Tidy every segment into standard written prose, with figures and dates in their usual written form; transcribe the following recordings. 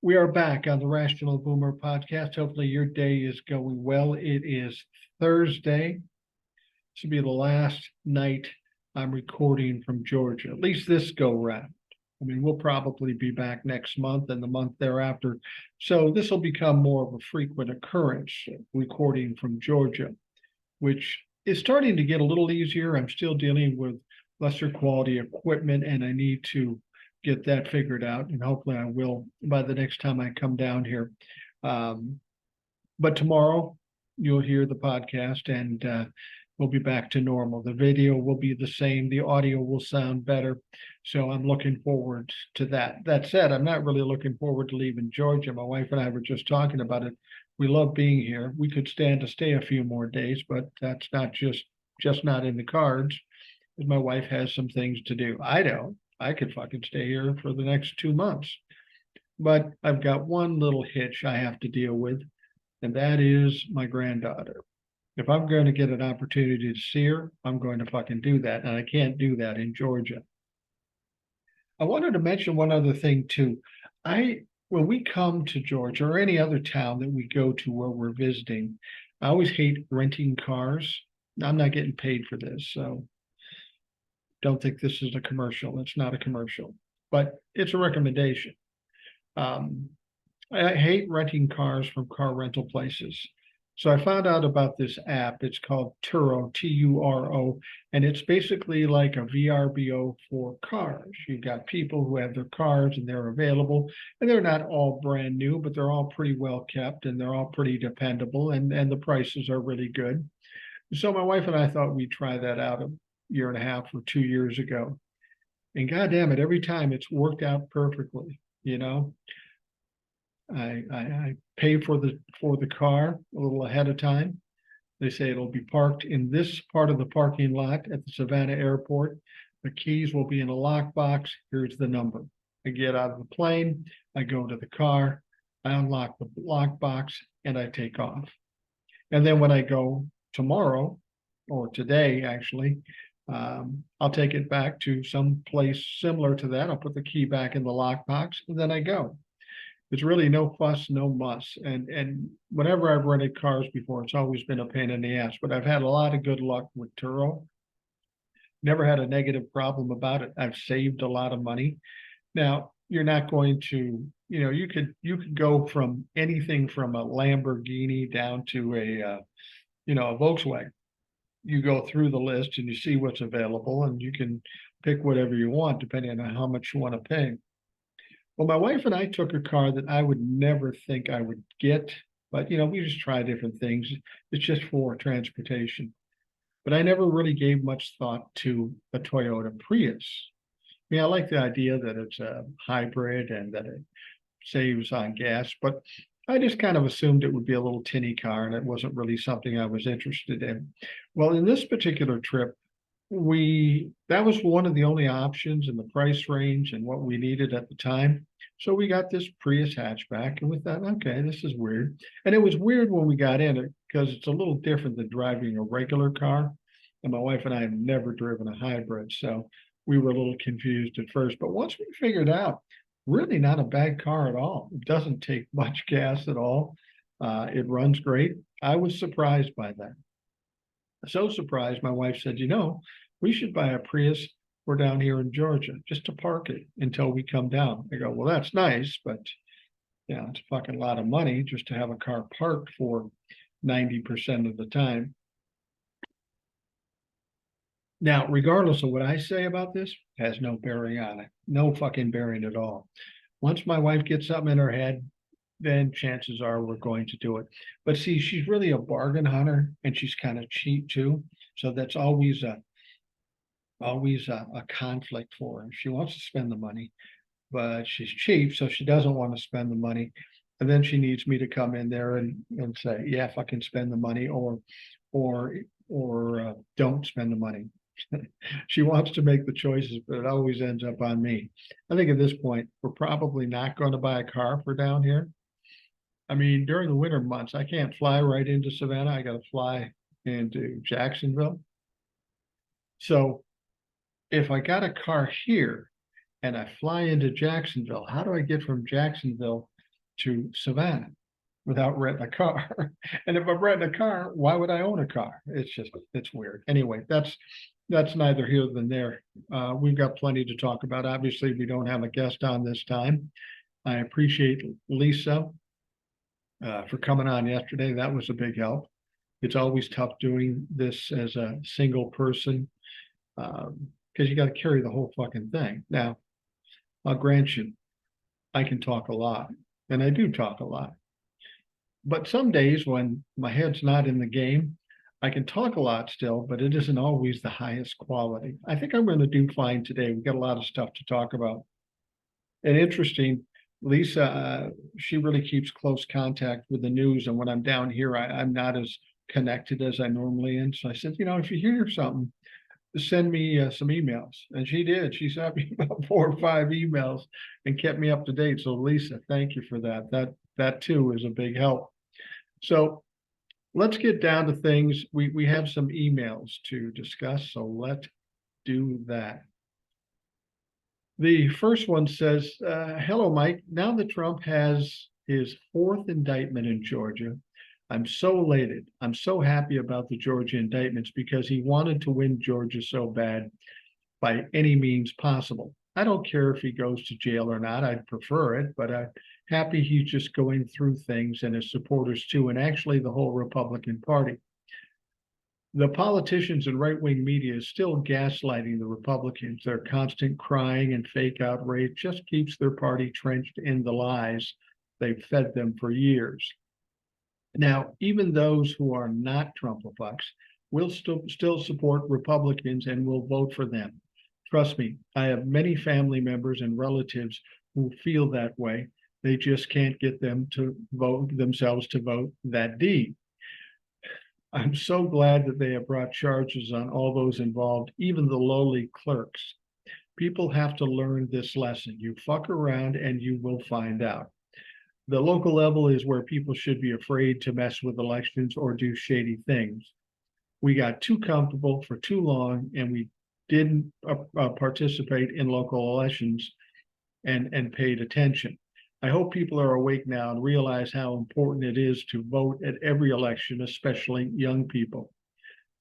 We are back on the Rational Boomer podcast. Hopefully, your day is going well. It is Thursday. This will be the last night I'm recording from Georgia, at least this go round. I mean, we'll probably be back next month and the month thereafter. So, this will become more of a frequent occurrence, recording from Georgia, which is starting to get a little easier. I'm still dealing with lesser quality equipment, and I need to get that figured out, and hopefully I will by the next time I come down here. But tomorrow you'll hear the podcast, and we'll be back to normal. The video will be the same. The audio will sound better. So I'm looking forward to that. That said, I'm not really looking forward to leaving Georgia. My wife and I were just talking about it. We love being here. We could stand to stay a few more days, but that's not just not in the cards. My wife has some things to do. I don't. I could fucking stay here for the next 2 months. But I've got one little hitch I have to deal with, and that is my granddaughter. If I'm going to get an opportunity to see her, I'm going to fucking do that. And I can't do that in Georgia. I wanted to mention one other thing too. When we come to Georgia or any other town that we go to where we're visiting, I always hate renting cars. I'm not getting paid for this, so don't think this is a commercial. It's not a commercial, but it's a recommendation. I hate renting cars from car rental places. So I found out about this app. It's called Turo, Turo, and it's basically like a VRBO for cars. You've got people who have their cars and they're available, and they're not all brand new, but they're all pretty well kept and they're all pretty dependable, and the prices are really good. So my wife and I thought we'd try that out a year and a half or 2 years ago. And goddamn it, every time it's worked out perfectly, you know. I pay for the car a little ahead of time. They say it'll be parked in this part of the parking lot at the Savannah airport. The keys will be in a lockbox. Here's the number. I get out of the plane, I go to the car, I unlock the lockbox, and I take off. And then when I go tomorrow, or today actually, I'll take it back to some place similar to that. I'll put the key back in the lockbox, and then I go. It's really no fuss, no muss. And whenever I've rented cars before, it's always been a pain in the ass. But I've had a lot of good luck with Turo. Never had a negative problem about it. I've saved a lot of money. Now, you're not going to, you could go from anything from a Lamborghini down to a Volkswagen. You go through the list and you see what's available, and you can pick whatever you want depending on how much you want to pay. Well, my wife and I took a car that I would never think I would get, but we just try different things. It's just for transportation. But I never really gave much thought to a Toyota Prius. I mean, I like the idea that it's a hybrid and that it saves on gas, but I just kind of assumed it would be a little tinny car, and it wasn't really something I was interested in. Well, in this particular trip, that was one of the only options in the price range and what we needed at the time. So we got this Prius hatchback, and we thought, okay, this is weird. And it was weird when we got in it because it's a little different than driving a regular car. And my wife and I have never driven a hybrid, so we were a little confused at first. But once we figured out, really not a bad car at all. It doesn't take much gas at all. It runs great. I was surprised by that. So surprised, my wife said, we should buy a Prius. We're down here in Georgia just to park it until we come down. I go, well, that's nice, but yeah, it's a fucking lot of money just to have a car parked for 90% of the time. Now, regardless of what I say about this, has no bearing on it. No fucking bearing at all. Once my wife gets something in her head, then chances are we're going to do it. But see, she's really a bargain hunter, and she's kind of cheap too. So that's always a conflict for her. She wants to spend the money, but she's cheap, so she doesn't want to spend the money. And then she needs me to come in there and say, yeah, fucking spend the money, or don't spend the money. She wants to make the choices, but it always ends up on me. I think at this point, we're probably not going to buy a car for down here. I mean, during the winter months, I can't fly right into Savannah. I got to fly into Jacksonville. So if I got a car here and I fly into Jacksonville, how do I get from Jacksonville to Savannah without renting a car. And if I'm renting a car, why would I own a car? It's weird. Anyway, that's neither here than there. We've got plenty to talk about. Obviously, we don't have a guest on this time. I appreciate Lisa for coming on yesterday. That was a big help. It's always tough doing this as a single person because you got to carry the whole fucking thing. Now, I'll grant you, I can talk a lot, and I do talk a lot. But some days when my head's not in the game, I can talk a lot still, but it isn't always the highest quality. I think I'm going to do fine today. We've got a lot of stuff to talk about. And interesting, Lisa, she really keeps close contact with the news. And when I'm down here, I'm not as connected as I normally am. So I said, if you hear something, send me some emails. And she did. She sent me about 4 or 5 emails and kept me up to date. So Lisa, thank you for that. That too is a big help. So let's get down to things. We have some emails to discuss. So let's do that. The first one says, hello, Mike. Now that Trump has his 4th indictment in Georgia, I'm so elated. I'm so happy about the Georgia indictments because he wanted to win Georgia so bad by any means possible. I don't care if he goes to jail or not. I'd prefer it, but I'm happy he's just going through things and his supporters too, and actually the whole Republican Party. The politicians and right-wing media is still gaslighting the Republicans. Their constant crying and fake outrage just keeps their party trenched in the lies they've fed them for years. Now, even those who are not Trumpophobes will still support Republicans and will vote for them. Trust me, I have many family members and relatives who feel that way. They just can't get them to vote themselves to vote that deed. I'm so glad that they have brought charges on all those involved, even the lowly clerks. People have to learn this lesson. You fuck around and you will find out. The local level is where people should be afraid to mess with elections or do shady things. We got too comfortable for too long and we didn't participate in local elections and paid attention. I hope people are awake now and realize how important it is to vote at every election, especially young people.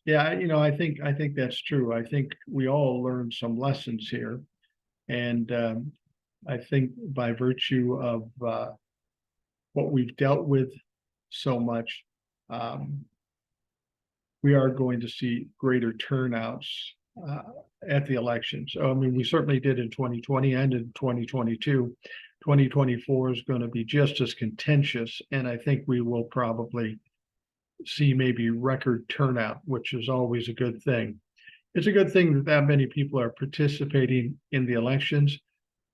Yeah, I think that's true. I think we all learned some lessons here, and I think by virtue of what we've dealt with so much, we are going to see greater turnouts at the elections. I mean, we certainly did in 2020 and in 2022. 2024 is going to be just as contentious, and I think we will probably see maybe record turnout, which is always a good thing. It's a good thing that many people are participating in the elections,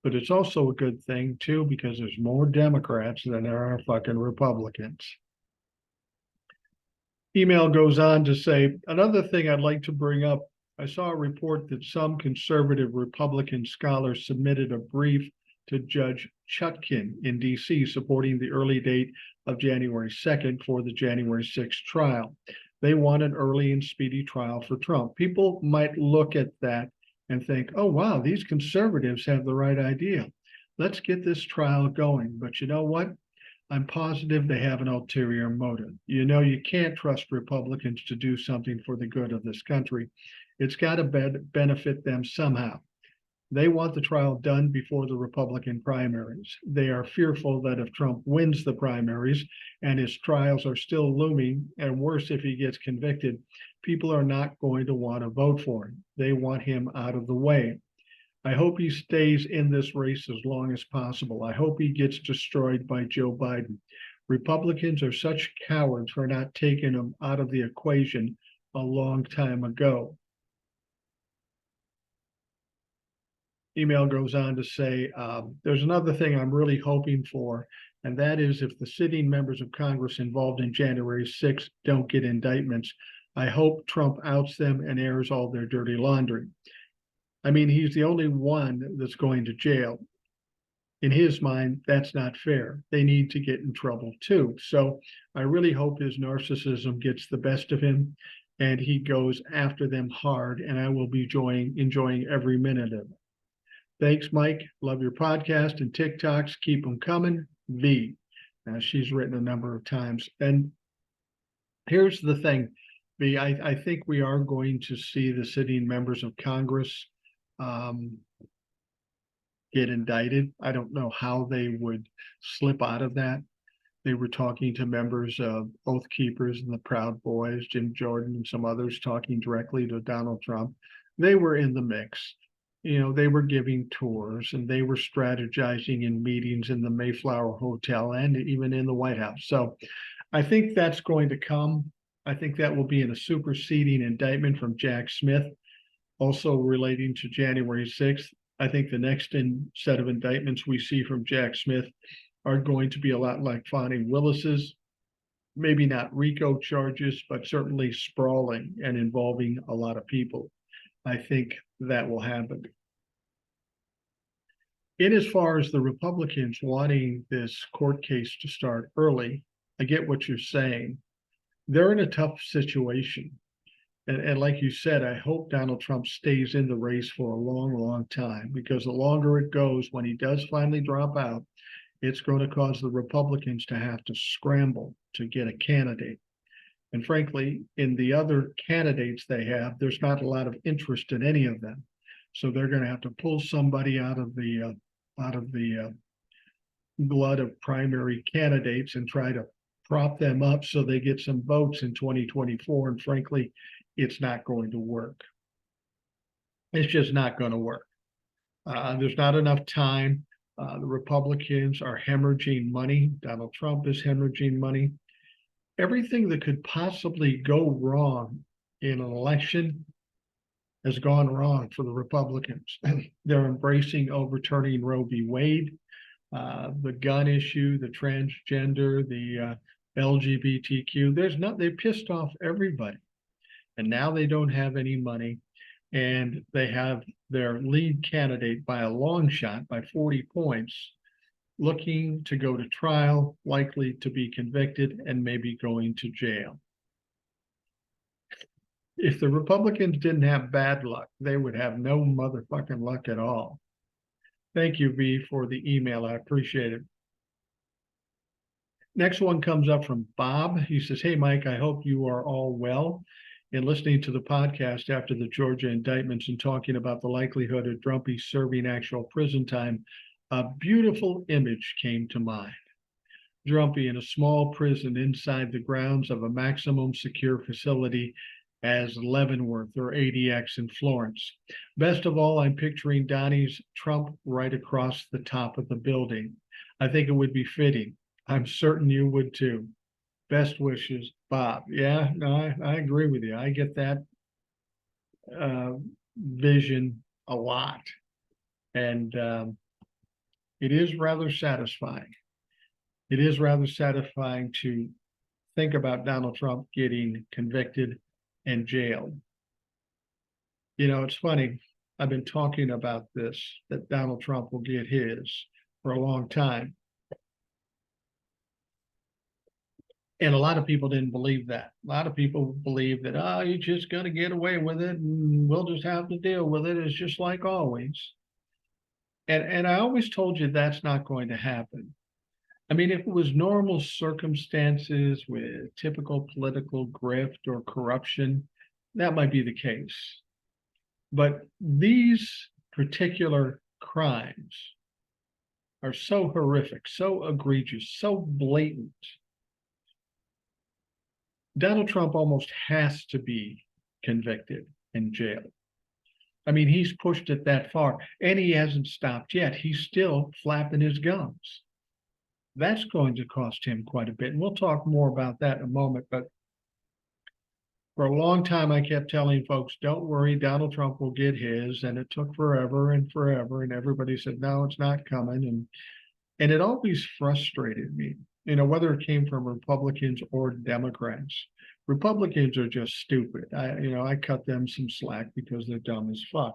but it's also a good thing too because there's more Democrats than there are fucking Republicans. Email goes on to say, another thing I'd like to bring up, I saw a report that some conservative Republican scholars submitted a brief to Judge Chutkin in D.C. supporting the early date of January 2nd for the January 6th trial. They want an early and speedy trial for Trump. People might look at that and think, oh, wow, these conservatives have the right idea. Let's get this trial going. But you know what? I'm positive they have an ulterior motive. You can't trust Republicans to do something for the good of this country. It's got to benefit them somehow. They want the trial done before the Republican primaries. They are fearful that if Trump wins the primaries and his trials are still looming, and worse, if he gets convicted, people are not going to want to vote for him. They want him out of the way. I hope he stays in this race as long as possible. I hope he gets destroyed by Joe Biden. Republicans are such cowards for not taking him out of the equation a long time ago. Email goes on to say, there's another thing I'm really hoping for, and that is if the sitting members of Congress involved in January 6th don't get indictments, I hope Trump outs them and airs all their dirty laundry. I mean, he's the only one that's going to jail. In his mind, that's not fair. They need to get in trouble too. So I really hope his narcissism gets the best of him and he goes after them hard, and I will be enjoying every minute of it. Thanks, Mike. Love your podcast and TikToks. Keep them coming. V. She's written a number of times. And here's the thing, I think we are going to see the sitting members of Congress get indicted. I don't know how they would slip out of that. They were talking to members of Oath Keepers and the Proud Boys, Jim Jordan and some others, talking directly to Donald Trump. They were in the mix. They were giving tours and they were strategizing in meetings in the Mayflower Hotel and even in the White House. So I think that's going to come. I think that will be in a superseding indictment from Jack Smith, also relating to January 6th. I think the next set of indictments we see from Jack Smith are going to be a lot like Fani Willis's, maybe not RICO charges, but certainly sprawling and involving a lot of people. I think that will happen. In as far as the Republicans wanting this court case to start early, I get what you're saying. They're in a tough situation. And like you said, I hope Donald Trump stays in the race for a long, long time, because the longer it goes, when he does finally drop out, it's going to cause the Republicans to have to scramble to get a candidate. And frankly, in the other candidates they have, there's not a lot of interest in any of them. So they're going to have to pull somebody out of the glut of primary candidates and try to prop them up so they get some votes in 2024. And frankly, it's not going to work. It's just not going to work. There's not enough time. The Republicans are hemorrhaging money. Donald Trump is hemorrhaging money. Everything that could possibly go wrong in an election has gone wrong for the Republicans. They're embracing overturning Roe v. Wade, the gun issue, the transgender, the LGBTQ. They pissed off everybody. And now they don't have any money. And they have their lead candidate by a long shot, by 40 points, looking to go to trial, likely to be convicted, and maybe going to jail. If the Republicans didn't have bad luck, they would have no motherfucking luck at all. Thank you, V, for the email. I appreciate it. Next one comes up from Bob. He says, "Hey, Mike, I hope you are all well. In listening to the podcast after the Georgia indictments and talking about the likelihood of Trumpy serving actual prison time, a beautiful image came to mind. Drumpy in a small prison inside the grounds of a maximum secure facility as Leavenworth or ADX in Florence. Best of all, I'm picturing Donnie's Trump right across the top of the building. I think it would be fitting. I'm certain you would too. Best wishes, Bob." Yeah, no, I agree with you. I get that vision a lot. And it is rather satisfying. It is rather satisfying to think about Donald Trump getting convicted and jailed. It's funny. I've been talking about this, that Donald Trump will get his for a long time. And a lot of people didn't believe that. A lot of people believe that, you're just going to get away with it and we'll just have to deal with it. It's just like always. And I always told you that's not going to happen. I mean, if it was normal circumstances with typical political grift or corruption, that might be the case. But these particular crimes are so horrific, so egregious, so blatant. Donald Trump almost has to be convicted and jailed. I mean, he's pushed it that far, and he hasn't stopped yet. He's still flapping his gums. That's going to cost him quite a bit, and we'll talk more about that in a moment. But for a long time, I kept telling folks, don't worry, Donald Trump will get his, and it took forever and forever, and everybody said, no, it's not coming, and it always frustrated me. Whether it came from Republicans or Democrats. Republicans are just stupid. I cut them some slack because they're dumb as fuck.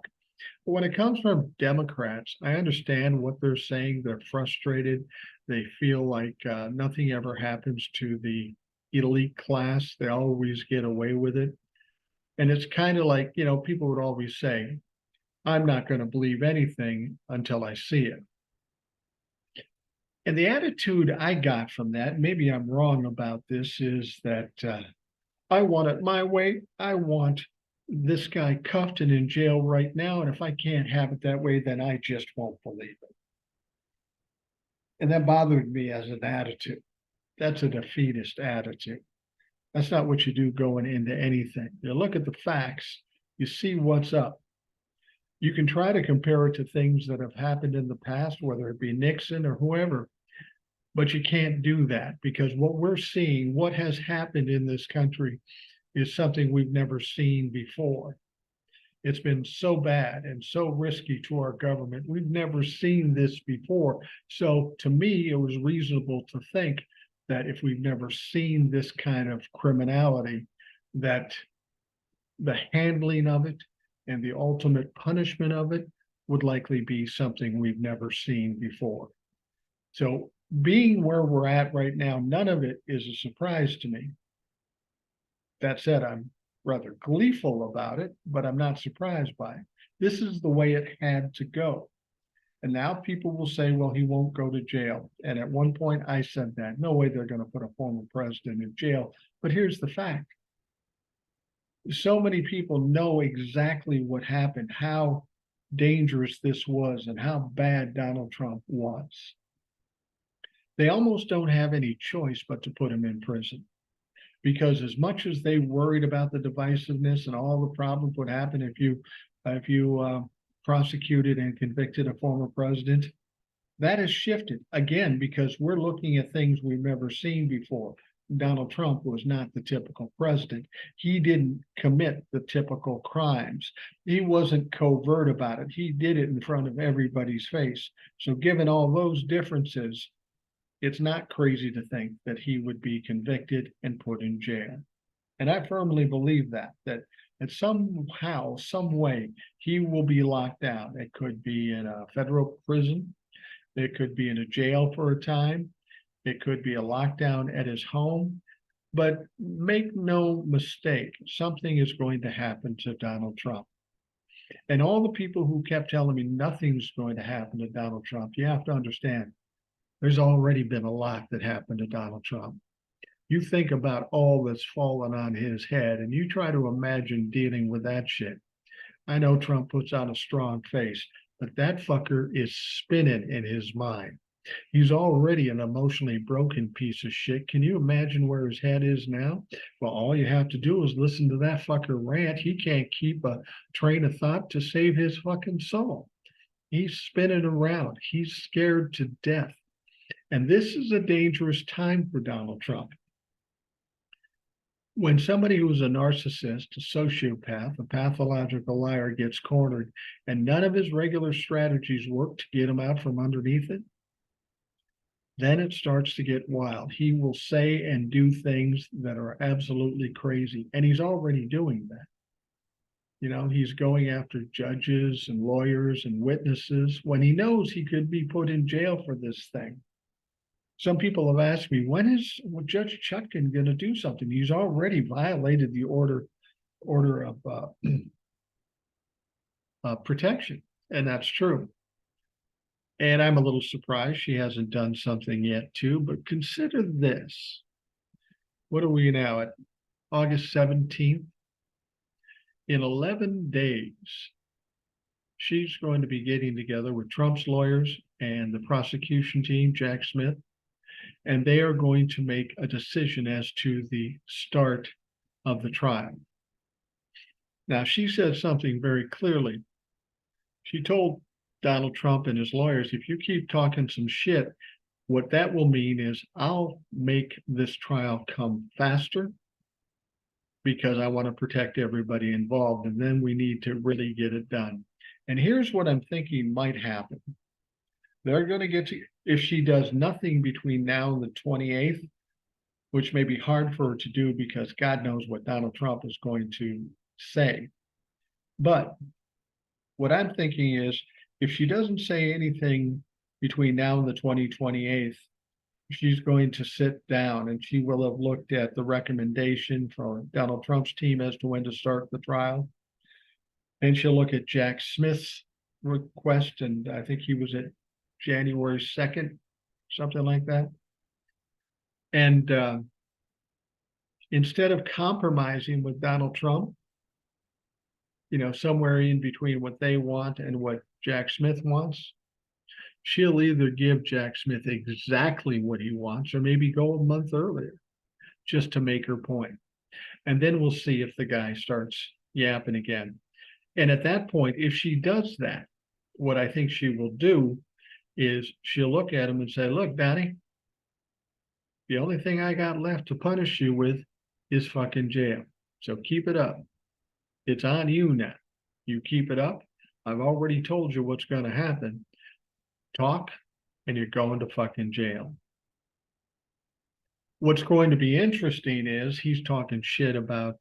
But when it comes from Democrats, I understand what they're saying. They're frustrated. They feel like nothing ever happens to the elite class. They always get away with it. And it's kind of like, people would always say, I'm not going to believe anything until I see it. And the attitude I got from that, maybe I'm wrong about this, is that I want it my way. I want this guy cuffed and in jail right now. And if I can't have it that way, then I just won't believe it. And that bothered me as an attitude. That's a defeatist attitude. That's not what you do going into anything. You look at the facts, you see what's up. You can try to compare it to things that have happened in the past, whether it be Nixon or whoever, but you can't do that because what we're seeing, what has happened in this country is something we've never seen before. It's been so bad and so risky to our government. We've never seen this before. So to me, it was reasonable to think that if we've never seen this kind of criminality, that the handling of it and the ultimate punishment of it would likely be something we've never seen before. So being where we're at right now, none of it is a surprise to me. That said, I'm rather gleeful about it, but I'm not surprised by it. This is the way it had to go. And now people will say, well, he won't go to jail. And at one point I said that, no way they're going to put a former president in jail. But here's the fact. So many people know exactly what happened, how dangerous this was and how bad Donald Trump was. They almost don't have any choice but to put him in prison. Because as much as they worried about the divisiveness and all the problems would happen if you prosecuted and convicted a former president, that has shifted again because we're looking at things we've never seen before. Donald Trump was not the typical president. He didn't commit the typical crimes. He wasn't covert about it. He did it in front of everybody's face. So given all those differences, it's not crazy to think that he would be convicted and put in jail. And I firmly believe that somehow, some way, he will be locked down. It could be in a federal prison. It could be in a jail for a time. It could be a lockdown at his home. But make no mistake, something is going to happen to Donald Trump. And all the people who kept telling me nothing's going to happen to Donald Trump, you have to understand, there's already been a lot that happened to Donald Trump. You think about all that's fallen on his head and you try to imagine dealing with that shit. I know Trump puts on a strong face, but that fucker is spinning in his mind. He's already an emotionally broken piece of shit. Can you imagine where his head is now? Well, all you have to do is listen to that fucker rant. He can't keep a train of thought to save his fucking soul. He's spinning around. He's scared to death. And this is a dangerous time for Donald Trump. When somebody who's a narcissist, a sociopath, a pathological liar gets cornered and none of his regular strategies work to get him out from underneath it, then it starts to get wild. He will say and do things that are absolutely crazy. And he's already doing that. You know, he's going after judges and lawyers and witnesses when he knows he could be put in jail for this thing. Some people have asked me, when is Judge Chutkan going to do something? He's already violated the order of protection, and that's true. And I'm a little surprised she hasn't done something yet, too. But consider this. What are we now at? August 17th? In 11 days, she's going to be getting together with Trump's lawyers and the prosecution team, Jack Smith, and they are going to make a decision as to the start of the trial. Now, she said something very clearly. She told Donald Trump and his lawyers, if you keep talking some shit, what that will mean is I'll make this trial come faster because I want to protect everybody involved, and then we need to really get it done. And here's what I'm thinking might happen. They're going to get to, if she does nothing between now and the 28th, which may be hard for her to do because God knows what Donald Trump is going to say. But what I'm thinking is, if she doesn't say anything between now and the 28th, she's going to sit down and she will have looked at the recommendation from Donald Trump's team as to when to start the trial. And she'll look at Jack Smith's request, and I think he was at January 2nd. something like that. And instead of compromising with Donald Trump, somewhere in between what they want and what Jack Smith wants, she'll either give Jack Smith exactly what he wants or maybe go a month earlier just to make her point. And then we'll see if the guy starts yapping again. And at that point, if she does that, what I think she will do is she'll look at him and say, look, Donnie, the only thing I got left to punish you with is fucking jail. So keep it up. It's on you now. You keep it up. I've already told you what's going to happen. Talk, and you're going to fucking jail. What's going to be interesting is he's talking shit about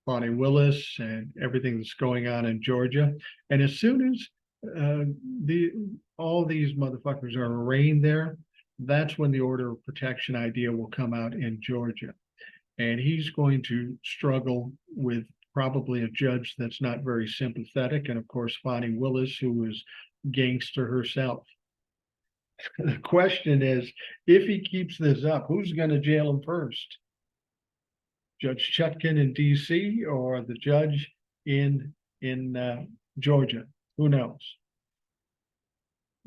Fani Willis and everything that's going on in Georgia. And as soon as all these motherfuckers are arraigned there, that's when the order of protection idea will come out in Georgia. And he's going to struggle with probably a judge that's not very sympathetic. And of course, Fani Willis, who is gangster herself. The question is, if he keeps this up, who's going to jail him first? Judge Chutkan in DC or the judge in Georgia? Who knows?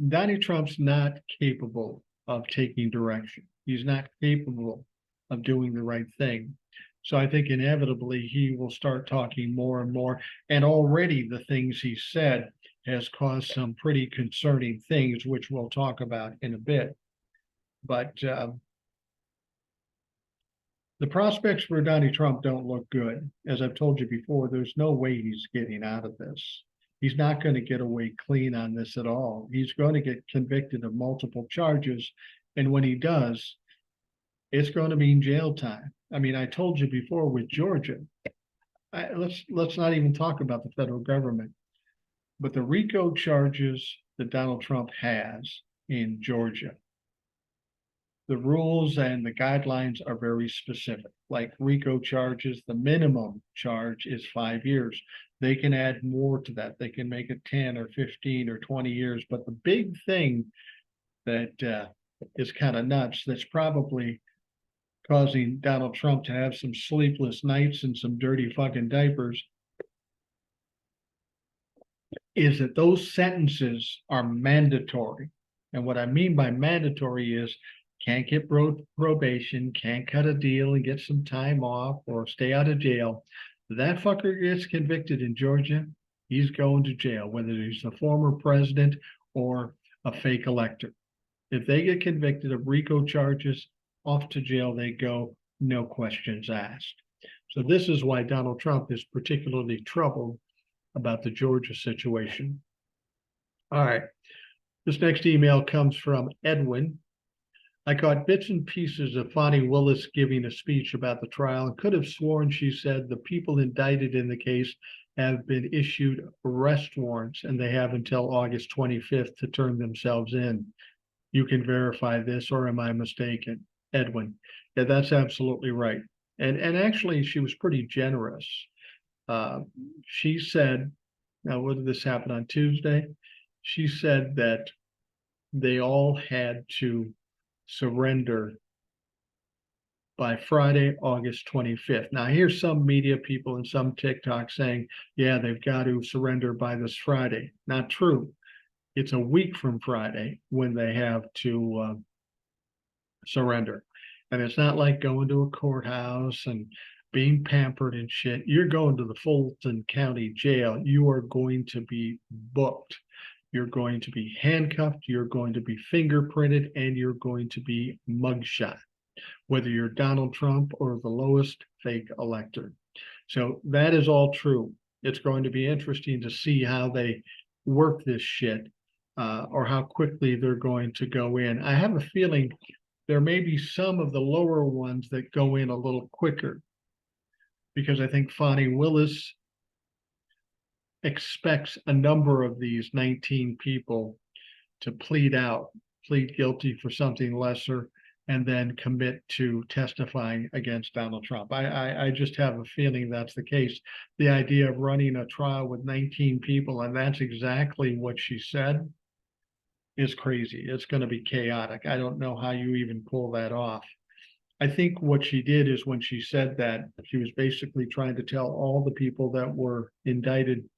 Donald Trump's not capable of taking direction. He's not capable of doing the right thing. So I think inevitably he will start talking more and more. And already the things he said has caused some pretty concerning things, which we'll talk about in a bit. But the prospects for Donald Trump don't look good. As I've told you before, there's no way he's getting out of this. He's not going to get away clean on this at all. He's going to get convicted of multiple charges. And when he does, it's going to mean jail time. I mean, I told you before with Georgia, let's not even talk about the federal government, but the RICO charges that Donald Trump has in Georgia, the rules and the guidelines are very specific. Like RICO charges, the minimum charge is 5 years. They can add more to that. They can make it 10 or 15 or 20 years. But the big thing that is kind of nuts, that's probably causing Donald Trump to have some sleepless nights and some dirty fucking diapers, is that those sentences are mandatory. And what I mean by mandatory is can't get probation, can't cut a deal and get some time off or stay out of jail. That fucker gets convicted in Georgia, he's going to jail, whether he's the former president or a fake elector. If they get convicted of RICO charges, off to jail they go, no questions asked. So this is why Donald Trump is particularly troubled about the Georgia situation. All right, this next email comes from Edwin. I caught bits and pieces of Fani Willis giving a speech about the trial and could have sworn she said the people indicted in the case have been issued arrest warrants and they have until August 25th to turn themselves in. You can verify this, or am I mistaken? Edwin. Yeah, that's absolutely right. And actually, she was pretty generous. She said, now, what did this happen on Tuesday? She said that they all had to surrender by Friday, August 25th. Now, here's some media people and some TikTok saying, yeah, they've got to surrender by this Friday. Not true. It's a week from Friday when they have to surrender. And it's not like going to a courthouse and being pampered and shit. You're going to the Fulton County Jail. You are going to be booked. You're going to be handcuffed. You're going to be fingerprinted, and you're going to be mugshot, whether you're Donald Trump or the lowest fake elector. So that is all true. It's going to be interesting to see how they work this shit or how quickly they're going to go in. I have a feeling there may be some of the lower ones that go in a little quicker because I think Fani Willis expects a number of these 19 people to plead guilty for something lesser, and then commit to testifying against Donald Trump. I just have a feeling that's the case. The idea of running a trial with 19 people, and that's exactly what she said. is crazy. It's going to be chaotic. I don't know how you even pull that off. I think what she did is when she said that, she was basically trying to tell all the people that were indicted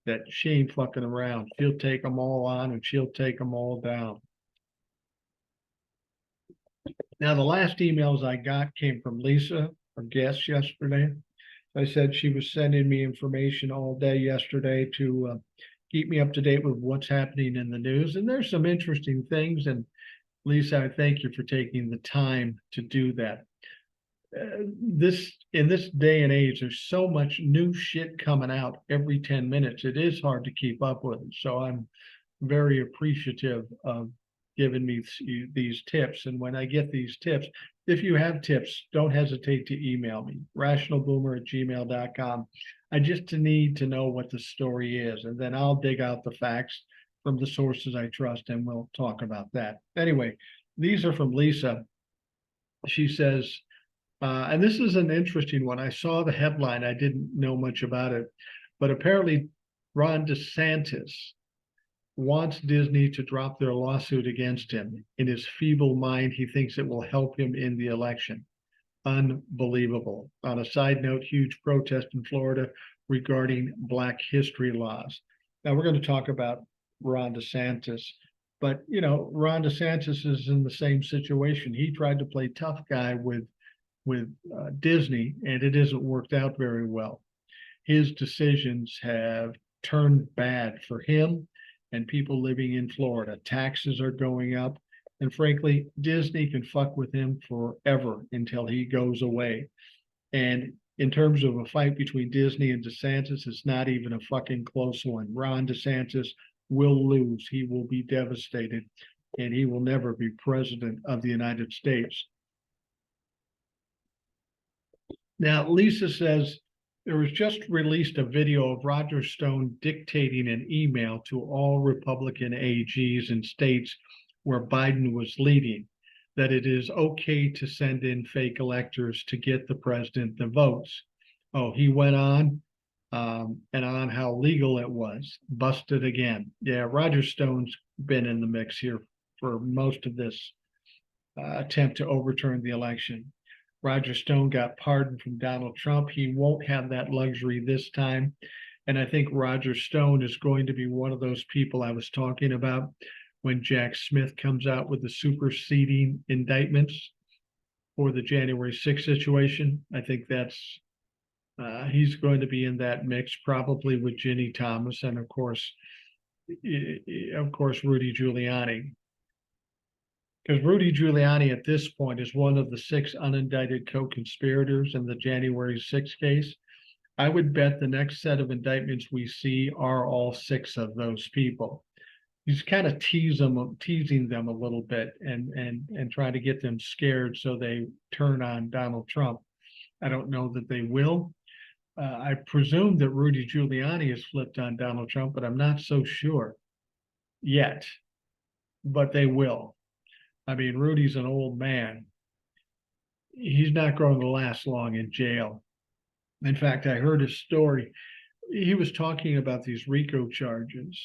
that she ain't fucking around. She'll take them all on and she'll take them all down. Now, the last emails I got came from Lisa, our guest yesterday. I said she was sending me information all day yesterday to keep me up to date with what's happening in the news. And there's some interesting things. And Lisa, I thank you for taking the time to do that. In this day and age, there's so much new shit coming out every 10 minutes. It is hard to keep up with it. So I'm very appreciative of giving me these tips. And when I get these tips, if you have tips, don't hesitate to email me, rationalboomer@gmail.com. I just need to know what the story is, and then I'll dig out the facts from the sources I trust, and we'll talk about that. Anyway, these are from Lisa. She says, and this is an interesting one. I saw the headline. I didn't know much about it, but apparently Ron DeSantis wants Disney to drop their lawsuit against him. In his feeble mind, he thinks it will help him in the election. Unbelievable. On a side note, huge protest in Florida regarding Black history laws. Now we're going to talk about Ron DeSantis, but Ron DeSantis is in the same situation. He tried to play tough guy with Disney, and it hasn't worked out very well. His decisions have turned bad for him and people living in Florida. Taxes are going up. And frankly, Disney can fuck with him forever until he goes away. And in terms of a fight between Disney and DeSantis, it's not even a fucking close one. Ron DeSantis will lose. He will be devastated, and he will never be president of the United States. Now, Lisa says there was just released a video of Roger Stone dictating an email to all Republican AGs in states where Biden was leading, that it is okay to send in fake electors to get the president the votes. Oh, he went on and on how legal it was. Busted again. Yeah, Roger Stone's been in the mix here for most of this attempt to overturn the election. Roger Stone got pardoned from Donald Trump. He won't have that luxury this time. And I think Roger Stone is going to be one of those people I was talking about when Jack Smith comes out with the superseding indictments for the January 6th situation. I think he's going to be in that mix, probably with Ginny Thomas and of course Rudy Giuliani. Because Rudy Giuliani at this point is one of the 6 unindicted co-conspirators in the January 6th case. I would bet the next set of indictments we see are all 6 of those people. He's kind of teasing them a little bit and trying to get them scared so they turn on Donald Trump. I don't know that they will. I presume that Rudy Giuliani has flipped on Donald Trump, but I'm not so sure yet. But they will. I mean, Rudy's an old man. He's not going to last long in jail. In fact, I heard his story. He was talking about these RICO charges,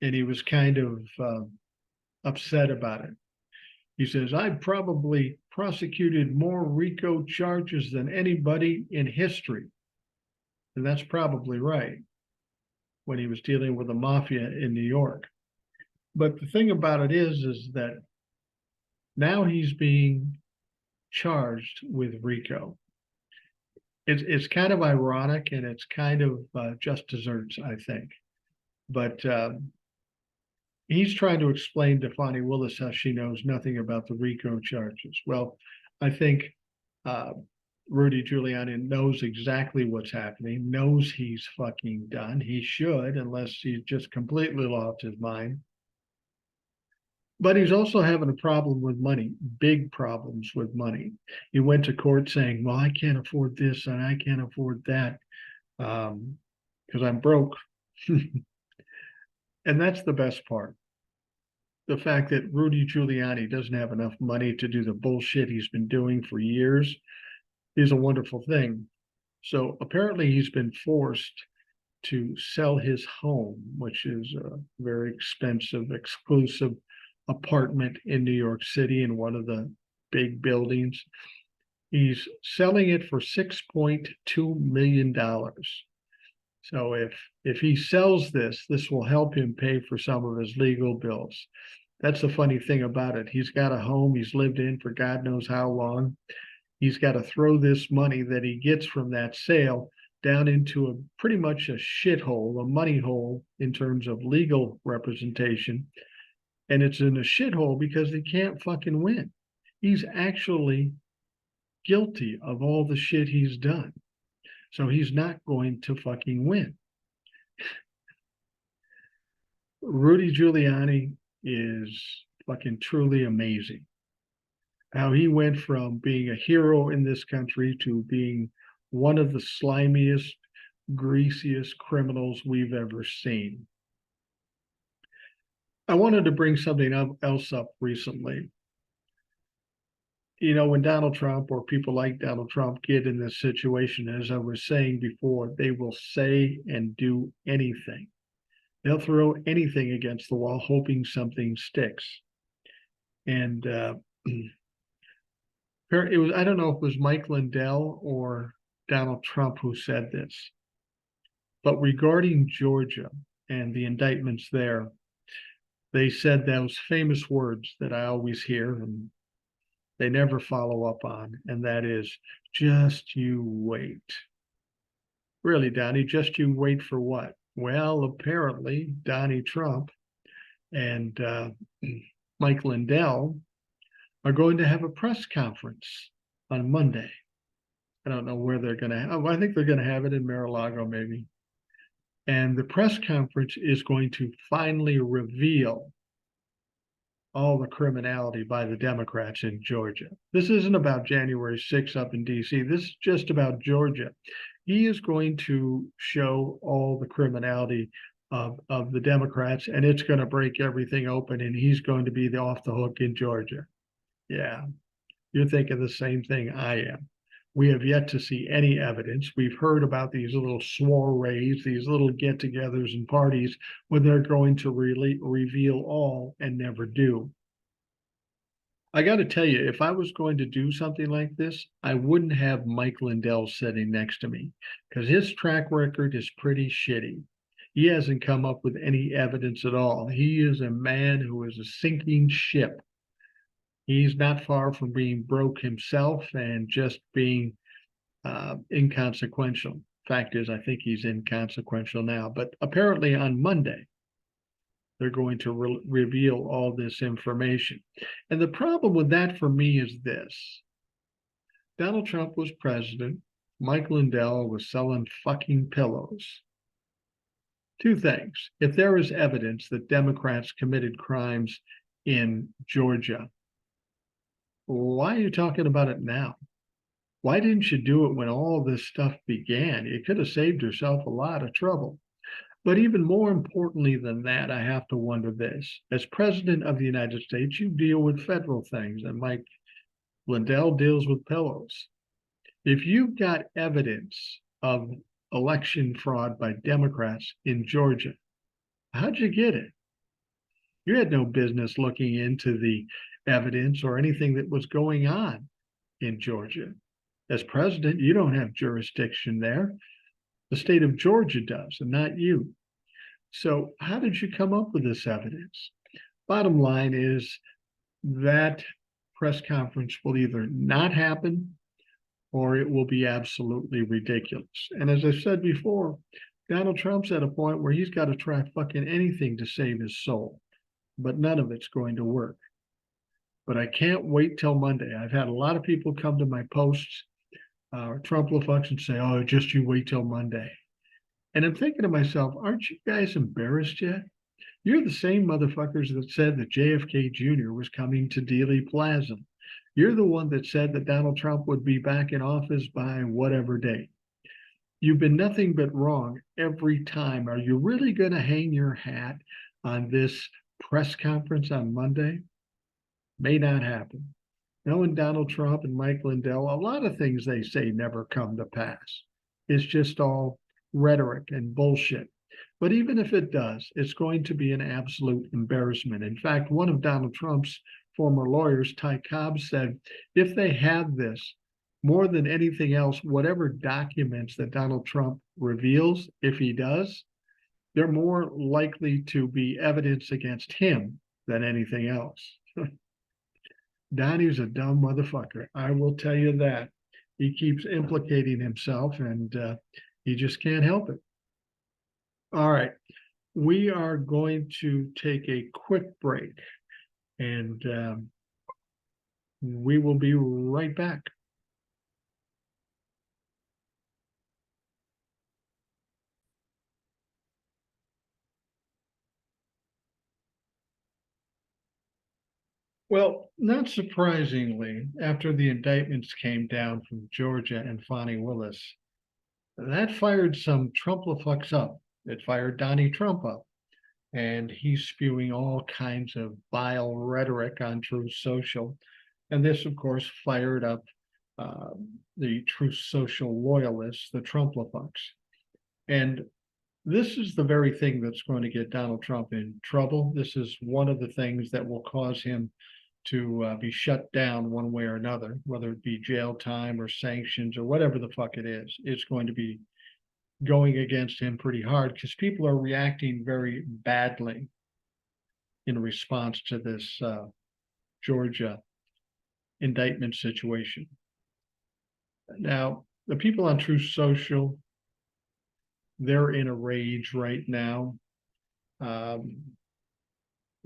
and he was kind of upset about it. He says, I've probably prosecuted more RICO charges than anybody in history. And that's probably right, when he was dealing with the mafia in New York. But the thing about it is that now he's being charged with RICO. It's kind of ironic, and it's kind of just desserts, I think. But he's trying to explain to Fani Willis how she knows nothing about the RICO charges. Well, I think Rudy Giuliani knows exactly what's happening, knows he's fucking done. He should, unless he's just completely lost his mind. But he's also having a problem with money, big problems with money. He went to court saying, well, I can't afford this and I can't afford that because I'm broke. And that's the best part. The fact that Rudy Giuliani doesn't have enough money to do the bullshit he's been doing for years is a wonderful thing. So apparently he's been forced to sell his home, which is a very expensive, exclusive apartment in New York City in one of the big buildings. He's selling it for $6.2 million. So if he sells this, this will help him pay for some of his legal bills. That's the funny thing about it. He's got a home he's lived in for God knows how long. He's got to throw this money that he gets from that sale down into a pretty much a shithole, a money hole in terms of legal representation. And it's in a shithole because he can't fucking win. He's actually guilty of all the shit he's done. So he's not going to fucking win. Rudy Giuliani is fucking truly amazing. How he went from being a hero in this country to being one of the slimiest, greasiest criminals we've ever seen. I wanted to bring something else up recently. You know, when Donald Trump or people like Donald Trump get in this situation, as I was saying before, they will say and do anything. They'll throw anything against the wall, hoping something sticks. And it was, I don't know if it was Mike Lindell or Donald Trump who said this, but regarding Georgia and the indictments there, they said those famous words that I always hear and they never follow up on, and that is, just you wait. Really, Donnie, just you wait for what? Well, apparently, Donnie Trump and Mike Lindell are going to have a press conference on Monday. I don't know where they're going to have. I think they're going to have it in Mar-a-Lago, maybe. And the press conference is going to finally reveal all the criminality by the Democrats in Georgia. This isn't about January 6th up in D.C. This is just about Georgia. He is going to show all the criminality of the Democrats, and it's going to break everything open, and he's going to be off the hook in Georgia. Yeah, you're thinking the same thing I am. We have yet to see any evidence. We've heard about these little soirees, these little get-togethers and parties where they're going to reveal all and never do. I got to tell you, if I was going to do something like this, I wouldn't have Mike Lindell sitting next to me because his track record is pretty shitty. He hasn't come up with any evidence at all. He is a man who is a sinking ship. He's not far from being broke himself and just being inconsequential. Fact is, I think he's inconsequential now. But apparently on Monday, they're going to reveal all this information. And the problem with that for me is this. Donald Trump was president. Mike Lindell was selling fucking pillows. Two things. If there is evidence that Democrats committed crimes in Georgia, why are you talking about it now? Why didn't you do it when all this stuff began? You could have saved yourself a lot of trouble. But even more importantly than that, I have to wonder this. As president of the United States, you deal with federal things, and Mike Lindell deals with pillows. If you've got evidence of election fraud by Democrats in Georgia, how'd you get it? You had no business looking into the evidence or anything that was going on in Georgia. As president, you don't have jurisdiction there. The state of Georgia does, and not you. So how did you come up with this evidence? Bottom line is that press conference will either not happen or it will be absolutely ridiculous. And as I said before, Donald Trump's at a point where he's got to try fucking anything to save his soul, but none of it's going to work. But I can't wait till Monday. I've had a lot of people come to my posts, Trump-LaFucks, and say, oh, just you wait till Monday. And I'm thinking to myself, aren't you guys embarrassed yet? You're the same motherfuckers that said that JFK Jr. was coming to Dealey Plaza. You're the one that said that Donald Trump would be back in office by whatever date. You've been nothing but wrong every time. Are you really going to hang your hat on this press conference on Monday? May not happen. Knowing Donald Trump and Mike Lindell, a lot of things they say never come to pass. It's just all rhetoric and bullshit. But even if it does, it's going to be an absolute embarrassment. In fact, one of Donald Trump's former lawyers, Ty Cobb, said if they have this, more than anything else, whatever documents that Donald Trump reveals, if he does, they're more likely to be evidence against him than anything else. Donnie's a dumb motherfucker. I will tell you that. He keeps implicating himself and he just can't help it. All right. We are going to take a quick break and we will be right back. Well, not surprisingly, after the indictments came down from Georgia and Fani Willis, that fired some Trump-la-fucks up. It fired Donnie Trump up. And he's spewing all kinds of vile rhetoric on Truth Social. And this, of course, fired up the Truth Social loyalists, the Trump-la-fucks. And this is the very thing that's going to get Donald Trump in trouble. This is one of the things that will cause him to be shut down one way or another, whether it be jail time or sanctions or whatever the fuck it is. It's going to be going against him pretty hard because people are reacting very badly in response to this Georgia indictment situation. Now, the people on Truth Social, they're in a rage right now.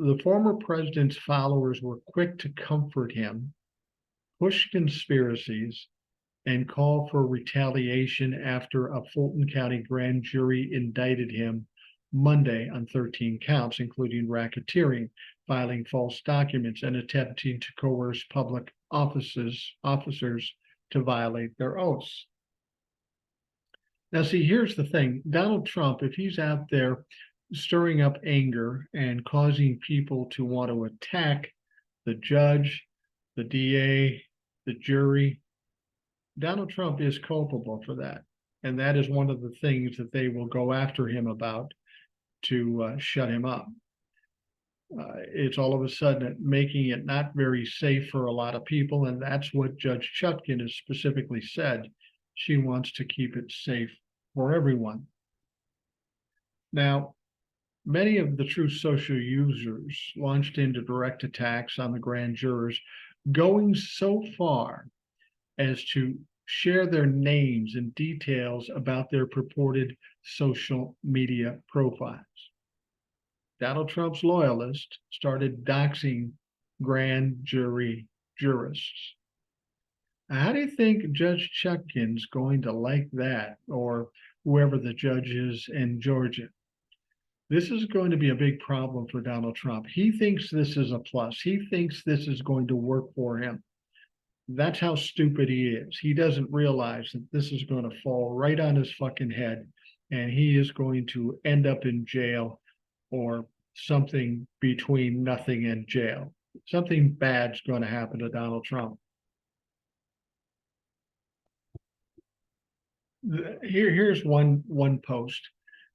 The former president's followers were quick to comfort him, push conspiracies, and call for retaliation after a Fulton County grand jury indicted him Monday on 13 counts, including racketeering, filing false documents, and attempting to coerce public officers to violate their oaths. Now, see, here's the thing. Donald Trump, if he's out there stirring up anger and causing people to want to attack the judge, the DA, the jury, Donald Trump is culpable for that. And that is one of the things that they will go after him about to shut him up. It's all of a sudden making it not very safe for a lot of people. And that's what Judge Chutkan has specifically said. She wants to keep it safe for everyone. Now, many of the Truth Social users launched into direct attacks on the grand jurors, going so far as to share their names and details about their purported social media profiles. Donald Trump's loyalists started doxing grand jury jurists. How do you think Judge Chutkan's going to like that, or whoever the judge is in Georgia? This is going to be a big problem for Donald Trump. He thinks this is a plus. He thinks this is going to work for him. That's how stupid he is. He doesn't realize that this is going to fall right on his fucking head, and he is going to end up in jail or something between nothing and jail. Something bad's going to happen to Donald Trump. Here's one post.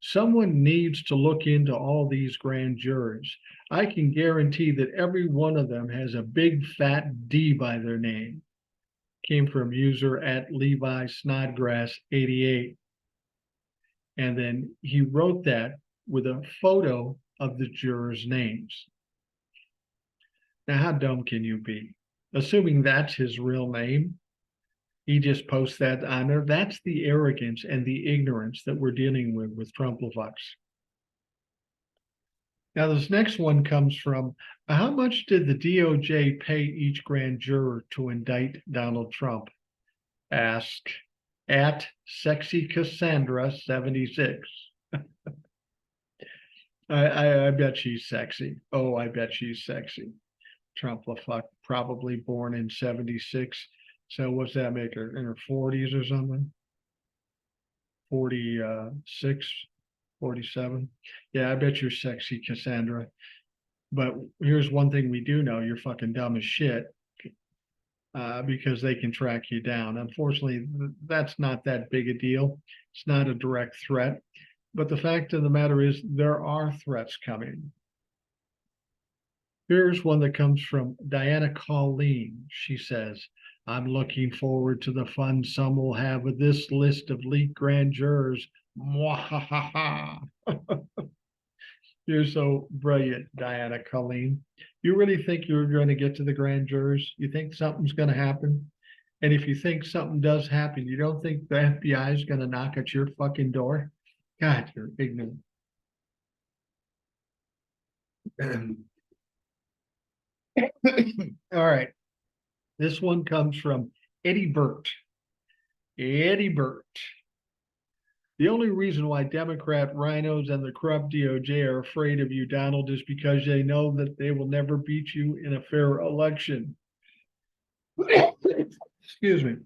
Someone needs to look into all these grand jurors. I can guarantee that every one of them has a big fat D by their name. Came from user at Levi Snodgrass 88. And then he wrote that with a photo of the jurors' names. Now, how dumb can you be? Assuming that's his real name, he just posts that on there. That's the arrogance and the ignorance that we're dealing with Trump-la-fucks. Now, this next one comes from, how much did the DOJ pay each grand juror to indict Donald Trump? Ask at Sexy Cassandra 76. I bet she's sexy. Oh, I bet she's sexy. Trump-la-fuck, probably born in 76. So what's that make her, in her 40s or something? 46, 47. Yeah, I bet you're sexy, Cassandra. But here's one thing we do know, you're fucking dumb as shit because they can track you down. Unfortunately, that's not that big a deal. It's not a direct threat. But the fact of the matter is there are threats coming. Here's one that comes from Diana Colleen. She says, I'm looking forward to the fun some will have with this list of leaked grand jurors. Mwahaha. You're so brilliant, Diana Colleen. You really think you're going to get to the grand jurors? You think something's going to happen? And if you think something does happen, you don't think the FBI is going to knock at your fucking door? God, you're ignorant. All right. This one comes from Eddie Burt. Eddie Burt. The only reason why Democrat rhinos and the corrupt DOJ are afraid of you, Donald, is because they know that they will never beat you in a fair election. Excuse me.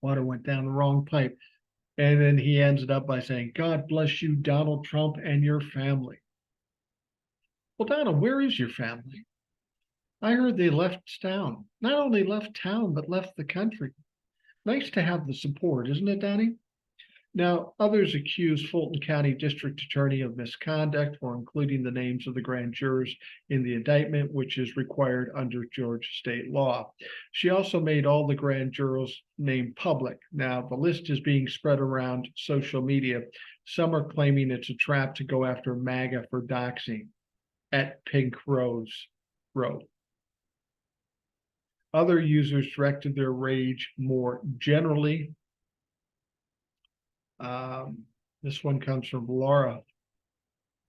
Water went down the wrong pipe. And then he ends it up by saying, God bless you, Donald Trump, and your family. Well, Donald, where is your family? I heard they left town. Not only left town, but left the country. Nice to have the support, isn't it, Donnie? Now, others accuse Fulton County District Attorney of misconduct for including the names of the grand jurors in the indictment, which is required under Georgia state law. She also made all the grand jurors' name public. Now, the list is being spread around social media. Some are claiming it's a trap to go after MAGA for doxing at Pink Rose Road. Other users directed their rage more generally. This one comes from Laura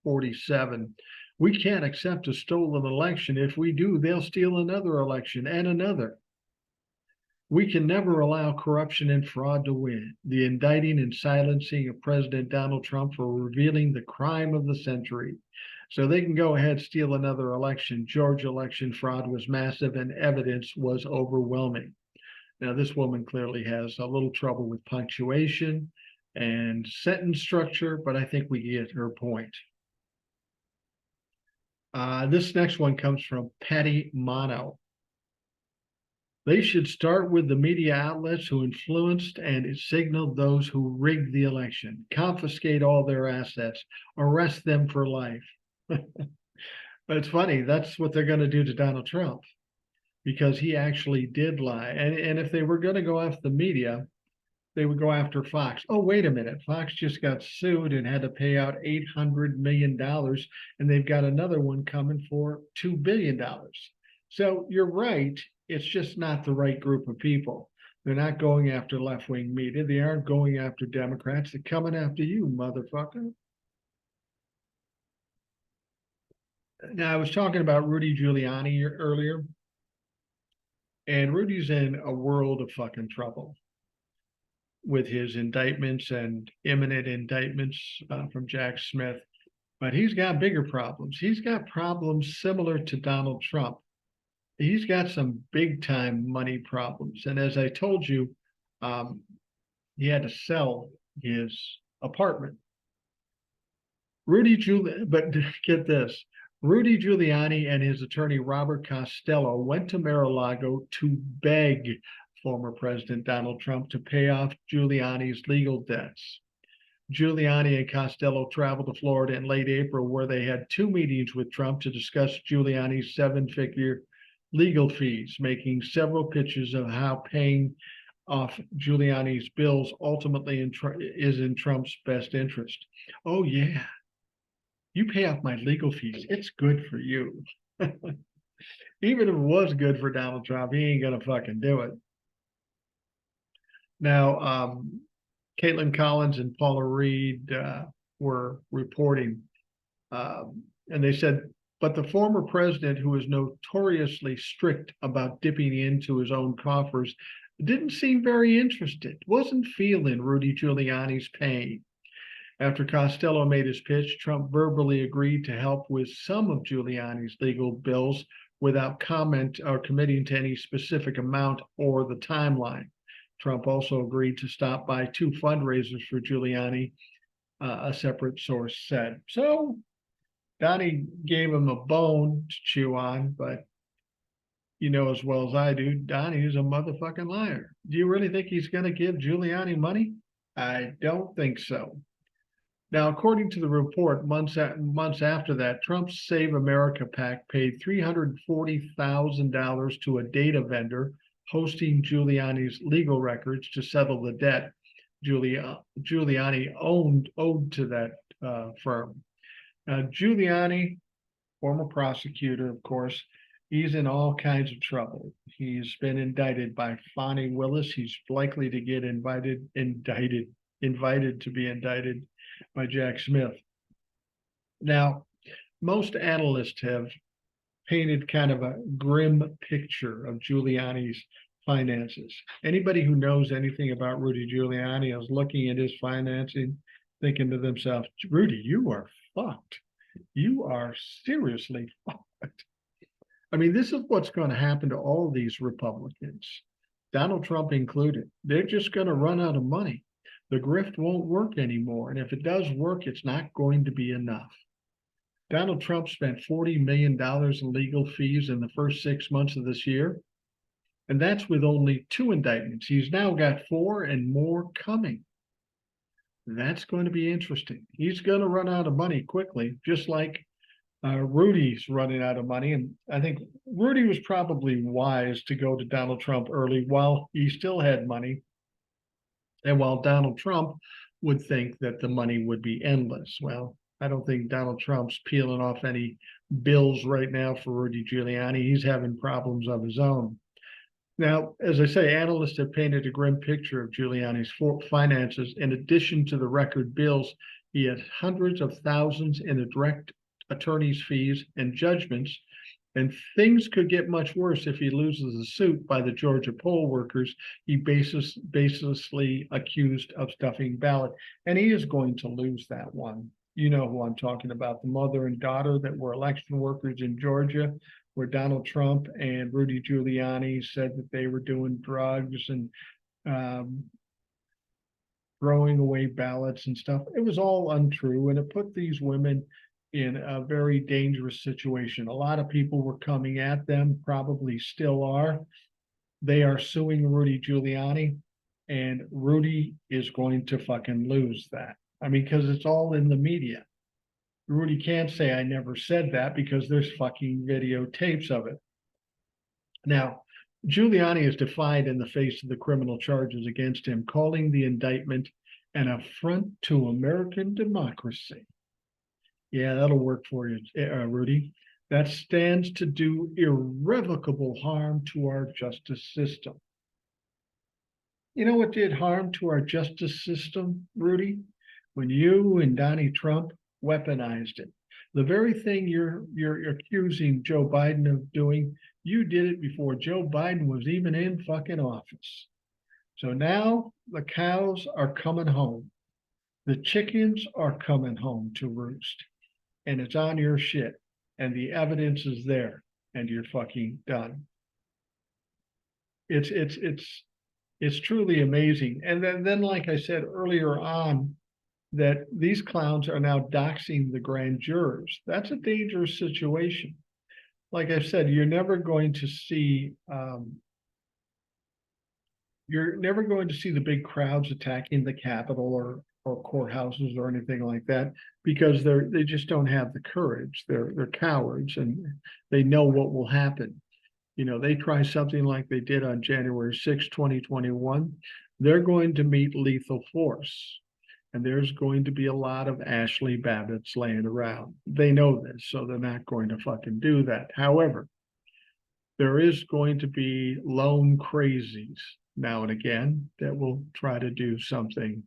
47. We can't accept a stolen election. If we do, they'll steal another election and another. We can never allow corruption and fraud to win. The indicting and silencing of President Donald Trump for revealing the crime of the century. So they can go ahead, steal another election. Georgia election fraud was massive and evidence was overwhelming. Now, this woman clearly has a little trouble with punctuation and sentence structure, but I think we get her point. This next one comes from Patty Mono. They should start with the media outlets who influenced and signaled those who rigged the election, confiscate all their assets, arrest them for life. But it's funny, that's what they're going to do to Donald Trump, because he actually did lie. And if they were going to go after the media, they would go after Fox. Oh, wait a minute. Fox just got sued and had to pay out $800 million, and they've got another one coming for $2 billion. So you're right. It's just not the right group of people. They're not going after left-wing media. They aren't going after Democrats. They're coming after you, motherfucker. Now, I was talking about Rudy Giuliani earlier, and Rudy's in a world of fucking trouble with his indictments and imminent indictments from Jack Smith. But he's got bigger problems. He's got problems similar to Donald Trump. He's got some big time money problems. And as I told you, he had to sell his apartment. But get this, Rudy Giuliani and his attorney Robert Costello went to Mar-a-Lago to beg former President Donald Trump to pay off Giuliani's legal debts. Giuliani and Costello traveled to Florida in late April, where they had 2 meetings with Trump to discuss Giuliani's 7-figure legal fees, making several pitches of how paying off Giuliani's bills ultimately is in Trump's best interest. Oh, yeah. You pay off my legal fees. It's good for you. Even if it was good for Donald Trump, he ain't going to fucking do it. Now, Caitlin Collins and Paula Reed were reporting, and they said, but the former president, who is notoriously strict about dipping into his own coffers, didn't seem very interested, wasn't feeling Rudy Giuliani's pain. After Costello made his pitch, Trump verbally agreed to help with some of Giuliani's legal bills without comment or committing to any specific amount or the timeline. Trump also agreed to stop by 2 fundraisers for Giuliani, a separate source said. So Donnie gave him a bone to chew on, but you know as well as I do, Donnie is a motherfucking liar. Do you really think he's going to give Giuliani money? I don't think so. Now, according to the report, months after that, Trump's Save America PAC paid $340,000 to a data vendor hosting Giuliani's legal records to settle the debt Giuliani owed to that firm. Giuliani, former prosecutor, of course, he's in all kinds of trouble. He's been indicted by Fani Willis. He's likely to get invited to be indicted by Jack Smith. Now, most analysts have painted kind of a grim picture of Giuliani's finances. Anybody who knows anything about Rudy Giuliani is looking at his financing, thinking to themselves, Rudy, you are fucked. You are seriously fucked. I mean, this is what's going to happen to all these Republicans, Donald Trump included. They're just going to run out of money. The grift won't work anymore. And if it does work, it's not going to be enough. Donald Trump spent $40 million in legal fees in the first 6 months of this year. And that's with only 2 indictments. He's now got 4 and more coming. That's going to be interesting. He's going to run out of money quickly, just like Rudy's running out of money. And I think Rudy was probably wise to go to Donald Trump early while he still had money. And while Donald Trump would think that the money would be endless. Well, I don't think Donald Trump's peeling off any bills right now for Rudy Giuliani. He's having problems of his own. Now, as I say, analysts have painted a grim picture of Giuliani's finances. In addition to the record bills, he had hundreds of thousands in direct attorney's fees and judgments. And things could get much worse if he loses the suit by the Georgia poll workers he baselessly accused of stuffing ballot. And he is going to lose that one. You know who I'm talking about, the mother and daughter that were election workers in Georgia, where Donald Trump and Rudy Giuliani said that they were doing drugs and throwing away ballots and stuff. It was all untrue, and it put these women in a very dangerous situation. A lot of people were coming at them, probably still are. They are suing Rudy Giuliani, and Rudy is going to fucking lose that. I mean, because it's all in the media. Rudy can't say I never said that because there's fucking videotapes of it. Now, Giuliani is defied in the face of the criminal charges against him, calling the indictment an affront to American democracy. Yeah, that'll work for you, Rudy. That stands to do irrevocable harm to our justice system. You know what did harm to our justice system, Rudy? When you and Donnie Trump weaponized it. The very thing you're accusing Joe Biden of doing, you did it before Joe Biden was even in fucking office. So now the cows are coming home. The chickens are coming home to roost. And it's on your shit. And the evidence is there. And you're fucking done. It's truly amazing. And then like I said earlier on, that these clowns are now doxing the grand jurors. That's a dangerous situation. Like I said, you're never going to see the big crowds attacking the Capitol or courthouses or anything like that, because they just don't have the courage. They're cowards, and they know what will happen. You know, they try something like they did on January 6, 2021. They're going to meet lethal force. And there's going to be a lot of Ashley Babbitts laying around. They know this, so they're not going to fucking do that. However, there is going to be lone crazies now and again that will try to do something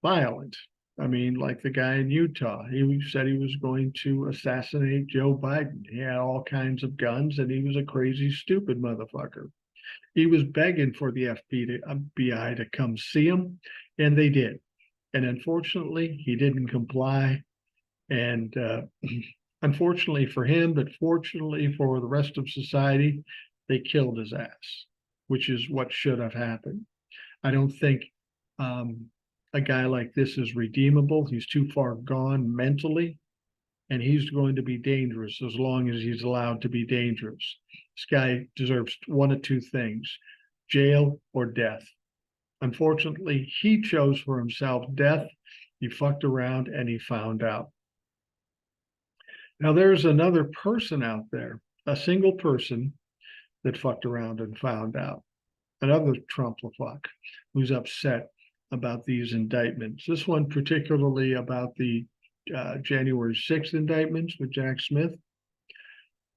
violent. I mean, like the guy in Utah, he said he was going to assassinate Joe Biden. He had all kinds of guns, and he was a crazy, stupid motherfucker. He was begging for the FBI to come see him, and they did. And unfortunately, he didn't comply. And unfortunately for him, but fortunately for the rest of society, they killed his ass, which is what should have happened. I don't think a guy like this is redeemable. He's too far gone mentally, and he's going to be dangerous as long as he's allowed to be dangerous. This guy deserves one of two things: jail or death. Unfortunately, he chose for himself death, He fucked around and he found out. Now there's another person out there, a single person that fucked around and found out. Another Trump fuck who's upset about these indictments. This one particularly about the January 6th indictments with Jack Smith.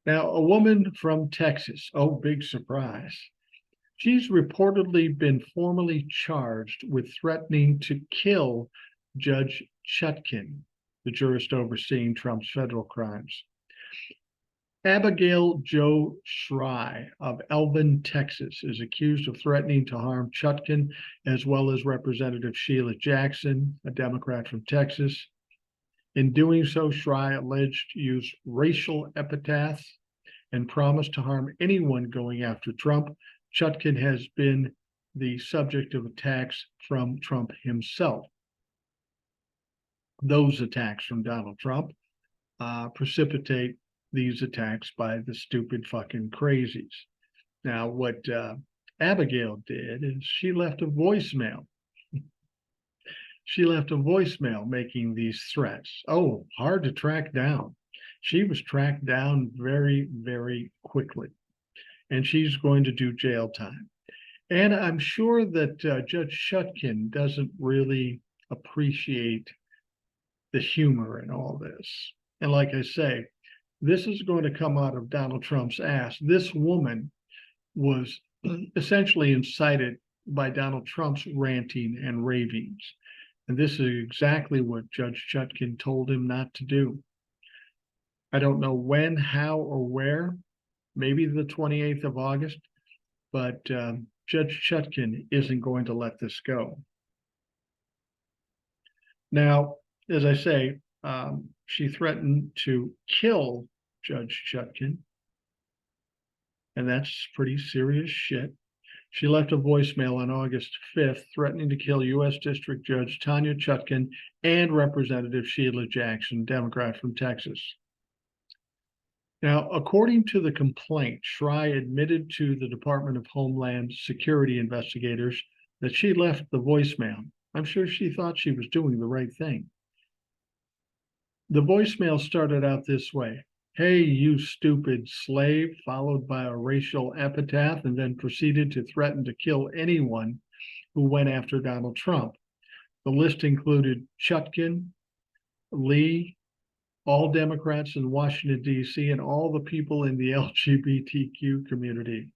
Now, a woman from Texas, oh, big surprise. She's reportedly been formally charged with threatening to kill Judge Chutkan, the jurist overseeing Trump's federal crimes. Abigail Jo Schrei of Elvin, Texas, is accused of threatening to harm Chutkan, as well as Representative Sheila Jackson, a Democrat from Texas. In doing so, Schrei alleged to use racial epithets and promised to harm anyone going after Trump. Chutkan has been the subject of attacks from Trump himself. Those attacks from Donald Trump precipitate these attacks by the stupid fucking crazies. Now, what Abigail did is she left a voicemail. She left a voicemail making these threats. Oh, hard to track down. She was tracked down very, very quickly, and she's going to do jail time. And I'm sure that Judge Chutkan doesn't really appreciate the humor in all this. And like I say, this is going to come out of Donald Trump's ass. This woman was essentially incited by Donald Trump's ranting and ravings. And this is exactly what Judge Chutkan told him not to do. I don't know when, how, or where, maybe the 28th of August, but Judge Chutkan isn't going to let this go. Now, as I say, she threatened to kill Judge Chutkan, and that's pretty serious shit. She left a voicemail on August 5th threatening to kill U.S. District Judge Tanya Chutkan and Representative Sheila Jackson, Democrat from Texas. Now, according to the complaint, Schrei admitted to the Department of Homeland Security investigators that she left the voicemail. I'm sure she thought she was doing the right thing. The voicemail started out this way: "Hey, you stupid slave," followed by a racial epithet, and then proceeded to threaten to kill anyone who went after Donald Trump. The list included Chutkan, Lee, all Democrats in Washington, D.C., and all the people in the LGBTQ community.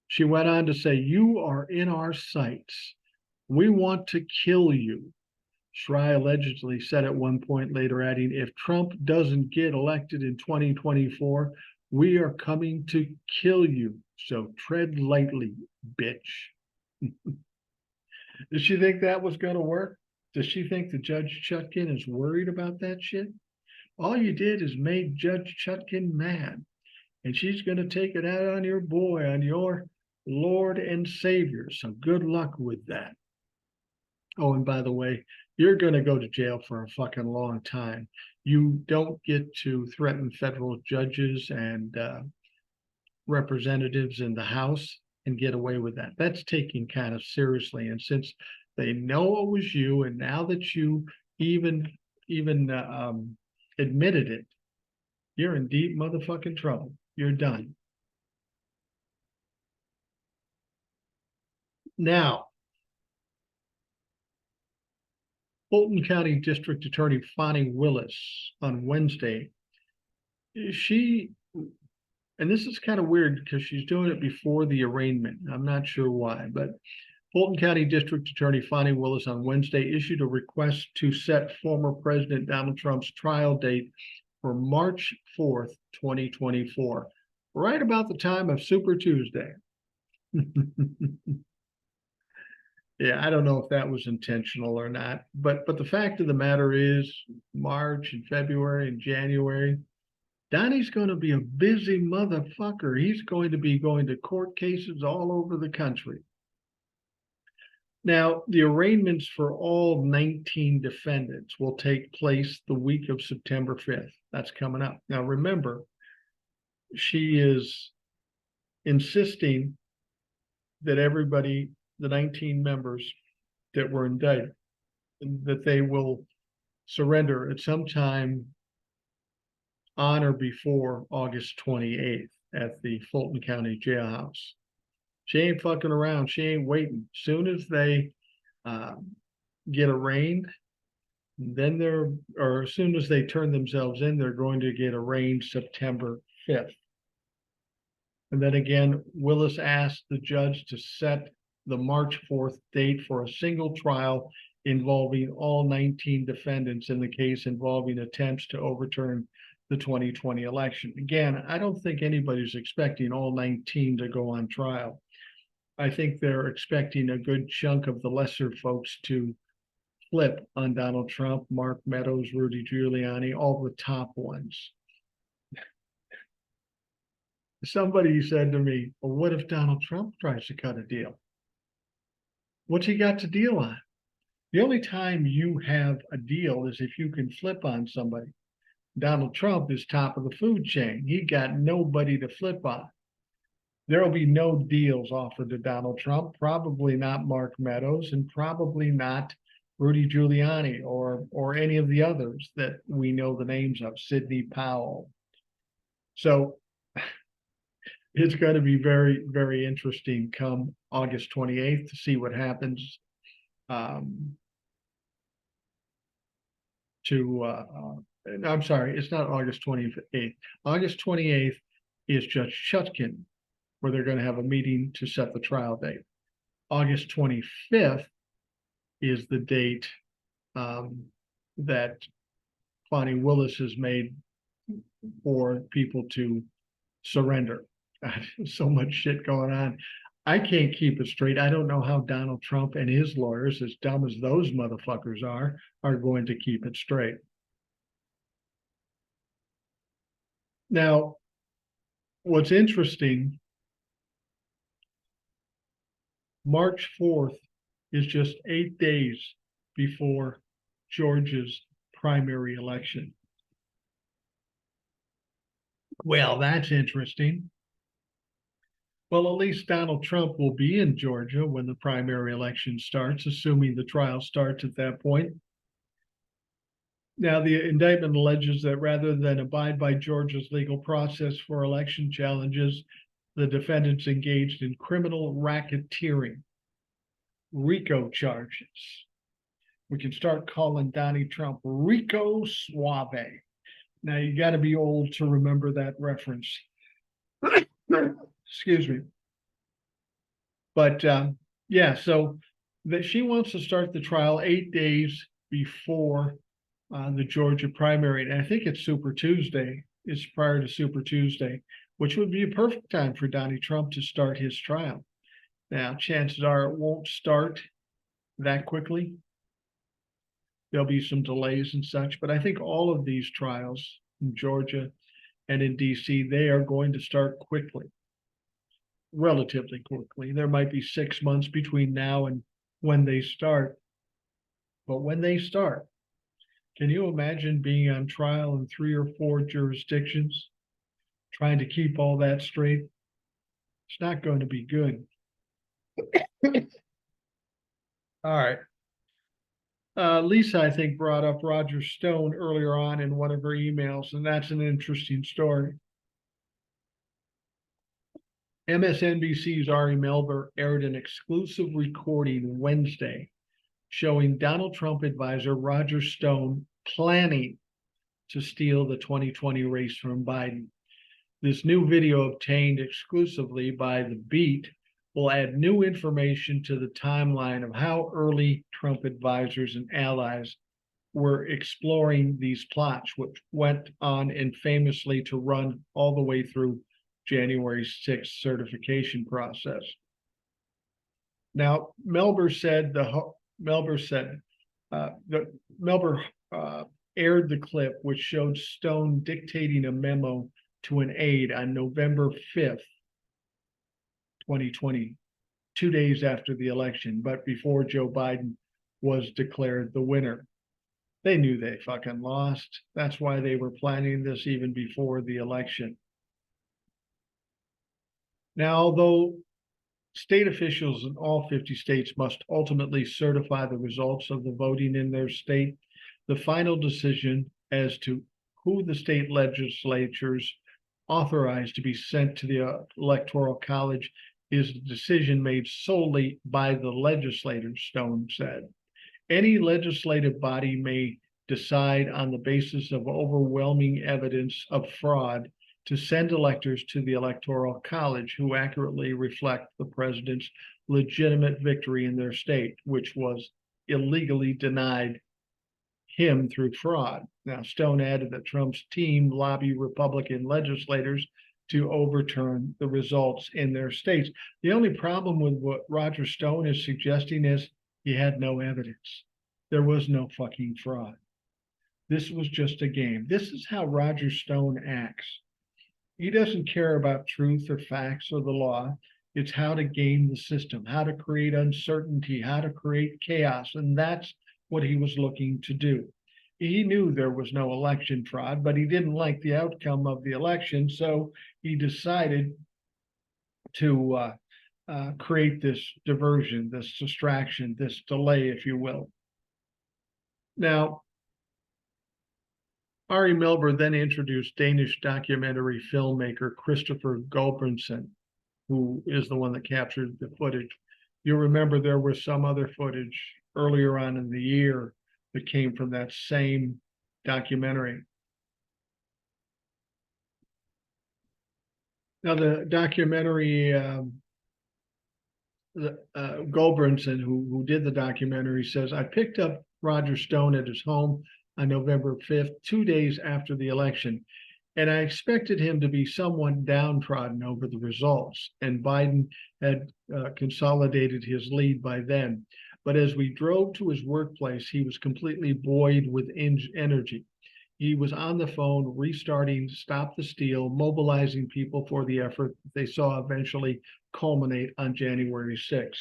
She went on to say, "You are in our sights. We want to kill you." Schrei allegedly said at one point, later adding, "If Trump doesn't get elected in 2024, we are coming to kill you. So tread lightly, bitch." Did she think that was going to work? Does she think that Judge Chutkan is worried about that shit? All you did is made Judge Chutkan mad, and she's going to take it out on your boy, on your Lord and Savior. So good luck with that. Oh, and by the way, you're going to go to jail for a fucking long time. You don't get to threaten federal judges and representatives in the House and get away with that. That's taken kind of seriously. And since they know it was you, and now that you even admitted it, you're in deep motherfucking trouble. You're done. Now, Fulton County District Attorney Fani Willis on Wednesday, and this is kind of weird because she's doing it before the arraignment. I'm not sure why, but Fulton County District Attorney Fani Willis on Wednesday issued a request to set former President Donald Trump's trial date for March 4th, 2024, right about the time of Super Tuesday. Yeah, I don't know if that was intentional or not, but the fact of the matter is, March and February and January, Donnie's going to be a busy motherfucker. He's going to be going to court cases all over the country. Now, the arraignments for all 19 defendants will take place the week of September 5th. That's coming up. Now, remember, she is insisting that everybody, the 19 members that were indicted, that they will surrender at some time on or before August 28th at the Fulton County Jailhouse. She ain't fucking around. She ain't waiting. Soon as they get arraigned, then or as soon as they turn themselves in, they're going to get arraigned September 5th. And then again, Willis asked the judge to set the March 4th date for a single trial involving all 19 defendants in the case involving attempts to overturn the 2020 election. Again, I don't think anybody's expecting all 19 to go on trial. I think they're expecting a good chunk of the lesser folks to flip on Donald Trump, Mark Meadows, Rudy Giuliani, all the top ones. Somebody said to me, well, what if Donald Trump tries to cut a deal? What's he got to deal on? The only time you have a deal is if you can flip on somebody. Donald Trump is top of the food chain. He got nobody to flip on. There will be no deals offered to Donald Trump, probably not Mark Meadows, and probably not Rudy Giuliani or any of the others that we know the names of, Sidney Powell. So it's going to be very, very interesting come August 28th to see what happens I'm sorry, it's not August 28th. August 28th is Judge Chutkin, where they're going to have a meeting to set the trial date. August 25th is the date that Fani Willis has made for people to surrender. So much shit going on. I can't keep it straight. I don't know how Donald Trump and his lawyers, as dumb as those motherfuckers are going to keep it straight. Now, what's interesting, March 4th is just 8 days before Georgia's primary election. Well, that's interesting. Well, at least Donald Trump will be in Georgia when the primary election starts, assuming the trial starts at that point. Now, the indictment alleges that rather than abide by Georgia's legal process for election challenges, the defendants engaged in criminal racketeering, RICO charges. We can start calling Donnie Trump Rico Suave. Now, you got to be old to remember that reference. Excuse me. But yeah, so that she wants to start the trial 8 days before the Georgia primary. And I think it's Super Tuesday. It's prior to Super Tuesday, which would be a perfect time for Donnie Trump to start his trial. Now, chances are it won't start that quickly. There'll be some delays and such, but I think all of these trials in Georgia and in DC, they are going to start quickly, relatively quickly. There might be 6 months between now and when they start, but when they start, can you imagine being on trial in 3 or 4 jurisdictions, trying to keep all that straight? It's not going to be good. All right. Lisa, I think, brought up Roger Stone earlier on in one of her emails, and that's an interesting story. MSNBC's Ari Melber aired an exclusive recording Wednesday showing Donald Trump advisor Roger Stone planning to steal the 2020 race from Biden. This new video, obtained exclusively by The Beat, will add new information to the timeline of how early Trump advisors and allies were exploring these plots, which went on infamously to run all the way through January 6th certification process. Now, Melber aired the clip, which showed Stone dictating a memo to an aide on November 5th, 2020, 2 days after the election, but before Joe Biden was declared the winner. They knew they fucking lost. That's why they were planning this even before the election. Now, although State officials in all 50 states must ultimately certify the results of the voting in their state. The final decision as to who the state legislatures authorized to be sent to the Electoral College is a decision made solely by the legislators, Stone said. Any legislative body may decide on the basis of overwhelming evidence of fraud to send electors to the Electoral College who accurately reflect the president's legitimate victory in their state, which was illegally denied him through fraud. Now, Stone added that Trump's team lobbied Republican legislators to overturn the results in their states. The only problem with what Roger Stone is suggesting is he had no evidence. There was no fucking fraud. This was just a game. This is how Roger Stone acts. He doesn't care about truth or facts or the law. It's how to game the system, how to create uncertainty, how to create chaos. And that's what he was looking to do. He knew there was no election fraud, but he didn't like the outcome of the election. So he decided to create this diversion, this distraction, this delay, if you will. Now, Ari Melber then introduced Danish documentary filmmaker Christopher Gulbrandsen, who is the one that captured the footage. You'll remember there was some other footage earlier on in the year that came from that same documentary. Now, the documentary, Gulbrandsen, who did the documentary, says, I picked up Roger Stone at his home on November 5th, 2 days after the election, and I expected him to be somewhat downtrodden over the results, and Biden had consolidated his lead by then. But as we drove to his workplace, he was completely buoyed with energy. He was on the phone, restarting Stop the Steal, mobilizing people for the effort that they saw eventually culminate on January 6th.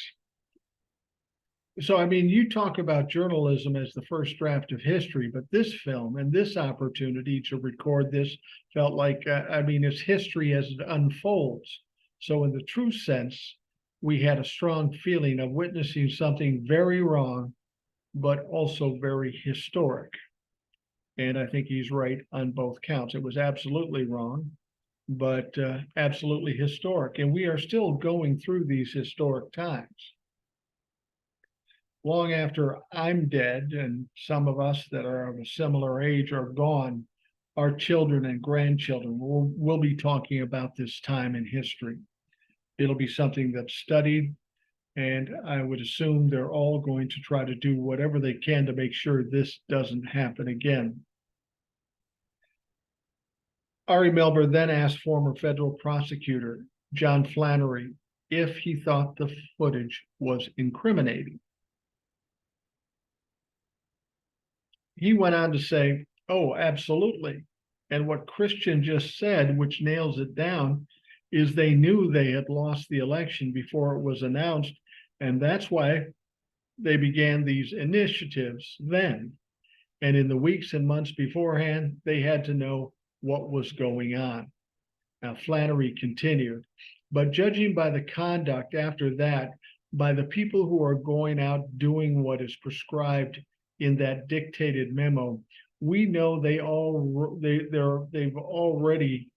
So, I mean, you talk about journalism as the first draft of history, but this film and this opportunity to record this felt like, it's history as it unfolds. So in the true sense, we had a strong feeling of witnessing something very wrong, but also very historic. And I think he's right on both counts. It was absolutely wrong, but absolutely historic. And we are still going through these historic times. Long after I'm dead, and some of us that are of a similar age are gone, our children and grandchildren will be talking about this time in history. It'll be something that's studied, and I would assume they're all going to try to do whatever they can to make sure this doesn't happen again. Ari Melber then asked former federal prosecutor John Flannery if he thought the footage was incriminating. He went on to say, oh, absolutely. And what Christian just said, which nails it down, is they knew they had lost the election before it was announced. And that's why they began these initiatives then. And in the weeks and months beforehand, they had to know what was going on. Now, Flannery continued, but judging by the conduct after that, by the people who are going out doing what is prescribed in that dictated memo, we know they've already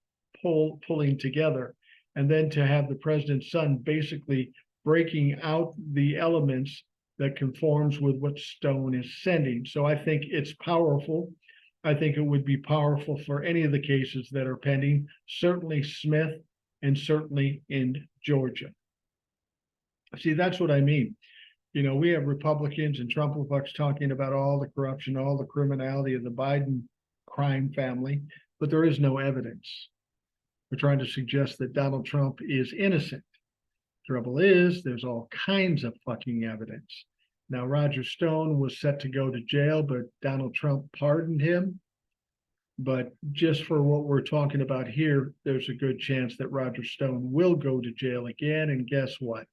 pulling together. And then to have the president's son basically breaking out the elements that conforms with what Stone is sending. So I think it's powerful. I think it would be powerful for any of the cases that are pending, certainly Smith and certainly in Georgia. See, that's what I mean. You know, we have Republicans and Trump bucks talking about all the corruption, all the criminality of the Biden crime family, but there is no evidence. We're trying to suggest that Donald Trump is innocent. Trouble is, there's all kinds of fucking evidence. Now, Roger Stone was set to go to jail, but Donald Trump pardoned him. But just for what we're talking about here, there's a good chance that Roger Stone will go to jail again. And guess what?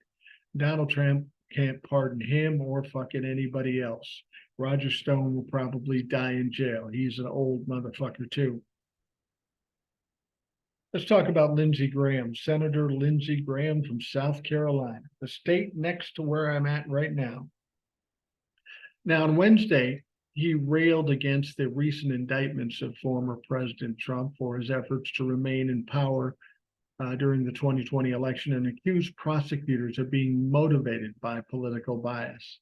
Donald Trump can't pardon him or fucking anybody else. Roger Stone will probably die in jail. He's an old motherfucker too. Let's talk about Lindsey Graham, Senator Lindsey Graham from South Carolina, the state next to where I'm at right now. Now, on Wednesday, he railed against the recent indictments of former President Trump for his efforts to remain in power during the 2020 election and accused prosecutors of being motivated by political bias.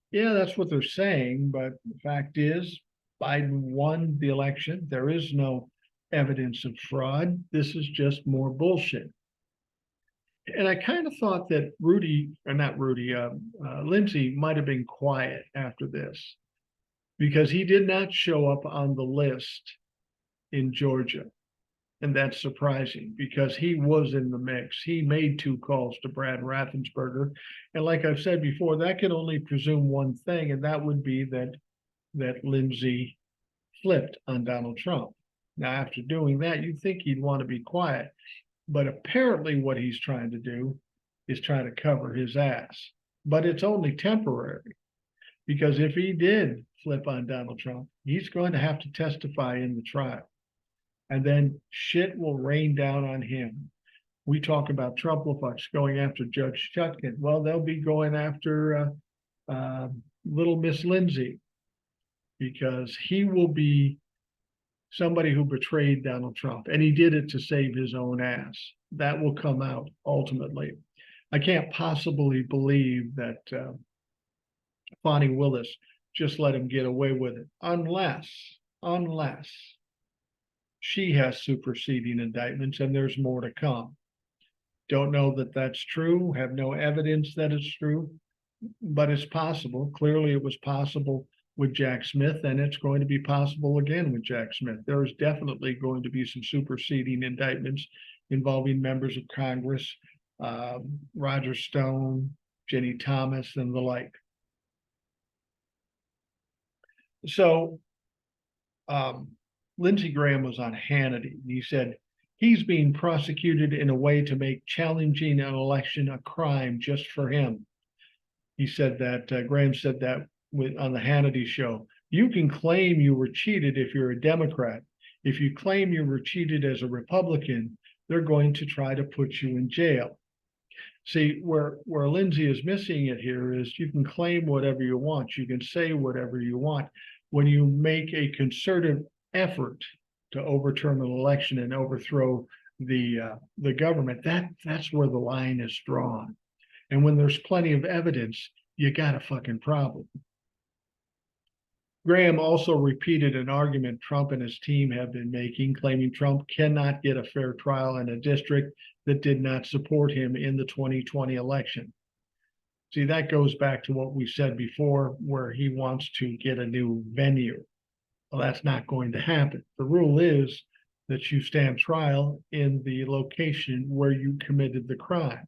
Yeah, that's what they're saying, but the fact is, Biden won the election. There is no evidence of fraud. This is just more bullshit. And I kind of thought that Lindsey might have been quiet after this because he did not show up on the list in Georgia. And that's surprising because he was in the mix. He made 2 calls to Brad Raffensperger. And like I've said before, that can only presume one thing, and that would be that Lindsey flipped on Donald Trump. Now, after doing that, you'd think he'd want to be quiet. But apparently what he's trying to do is try to cover his ass. But it's only temporary. Because if he did flip on Donald Trump, he's going to have to testify in the trial. And then shit will rain down on him. We talk about Trump-lefucks going after Judge Chutkan. Well, they'll be going after little Miss Lindsey because he will be somebody who betrayed Donald Trump, and he did it to save his own ass. That will come out ultimately. I can't possibly believe that Fani Willis just let him get away with it, unless she has superseding indictments and there's more to come. Don't know that that's true, have no evidence that it's true, but it's possible. Clearly it was possible with Jack Smith, and it's going to be possible again with Jack Smith. There is definitely going to be some superseding indictments involving members of Congress, Roger Stone, Jenny Thomas, and the like. So Lindsey Graham was on Hannity. He said he's being prosecuted in a way to make challenging an election a crime just for him. He said that, Graham said that on the Hannity show. You can claim you were cheated if you're a Democrat. If you claim you were cheated as a Republican, they're going to try to put you in jail. See, where Lindsey is missing it here is you can claim whatever you want. You can say whatever you want. When you make a concerted effort to overturn an election and overthrow the government, that's where the line is drawn. And when there's plenty of evidence, you got a fucking problem. Graham also repeated an argument Trump and his team have been making, claiming Trump cannot get a fair trial in a district that did not support him in the 2020 election. See, that goes back to what we said before, where he wants to get a new venue. Well, that's not going to happen. The rule is that you stand trial in the location where you committed the crime.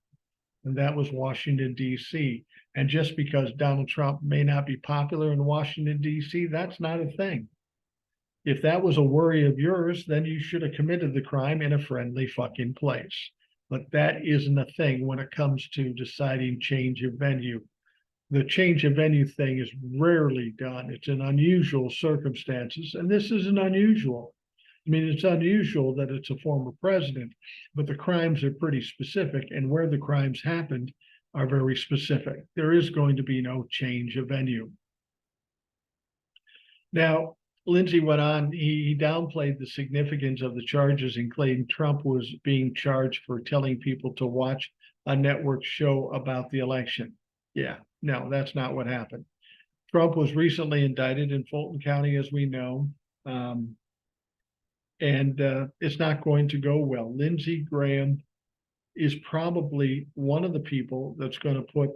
And that was Washington, D.C. And just because Donald Trump may not be popular in Washington, D.C., that's not a thing. If that was a worry of yours, then you should have committed the crime in a friendly fucking place. But that isn't a thing when it comes to deciding change of venue. The change of venue thing is rarely done. It's in unusual circumstances, and this isn't unusual. I mean, it's unusual that it's a former president, but the crimes are pretty specific, and where the crimes happened are very specific. There is going to be no change of venue. Now, Lindsey went on, he downplayed the significance of the charges and claimed Trump was being charged for telling people to watch a network show about the election. Yeah, no, that's not what happened. Trump was recently indicted in Fulton County, as we know. And it's not going to go well. Lindsey Graham is probably one of the people that's going to put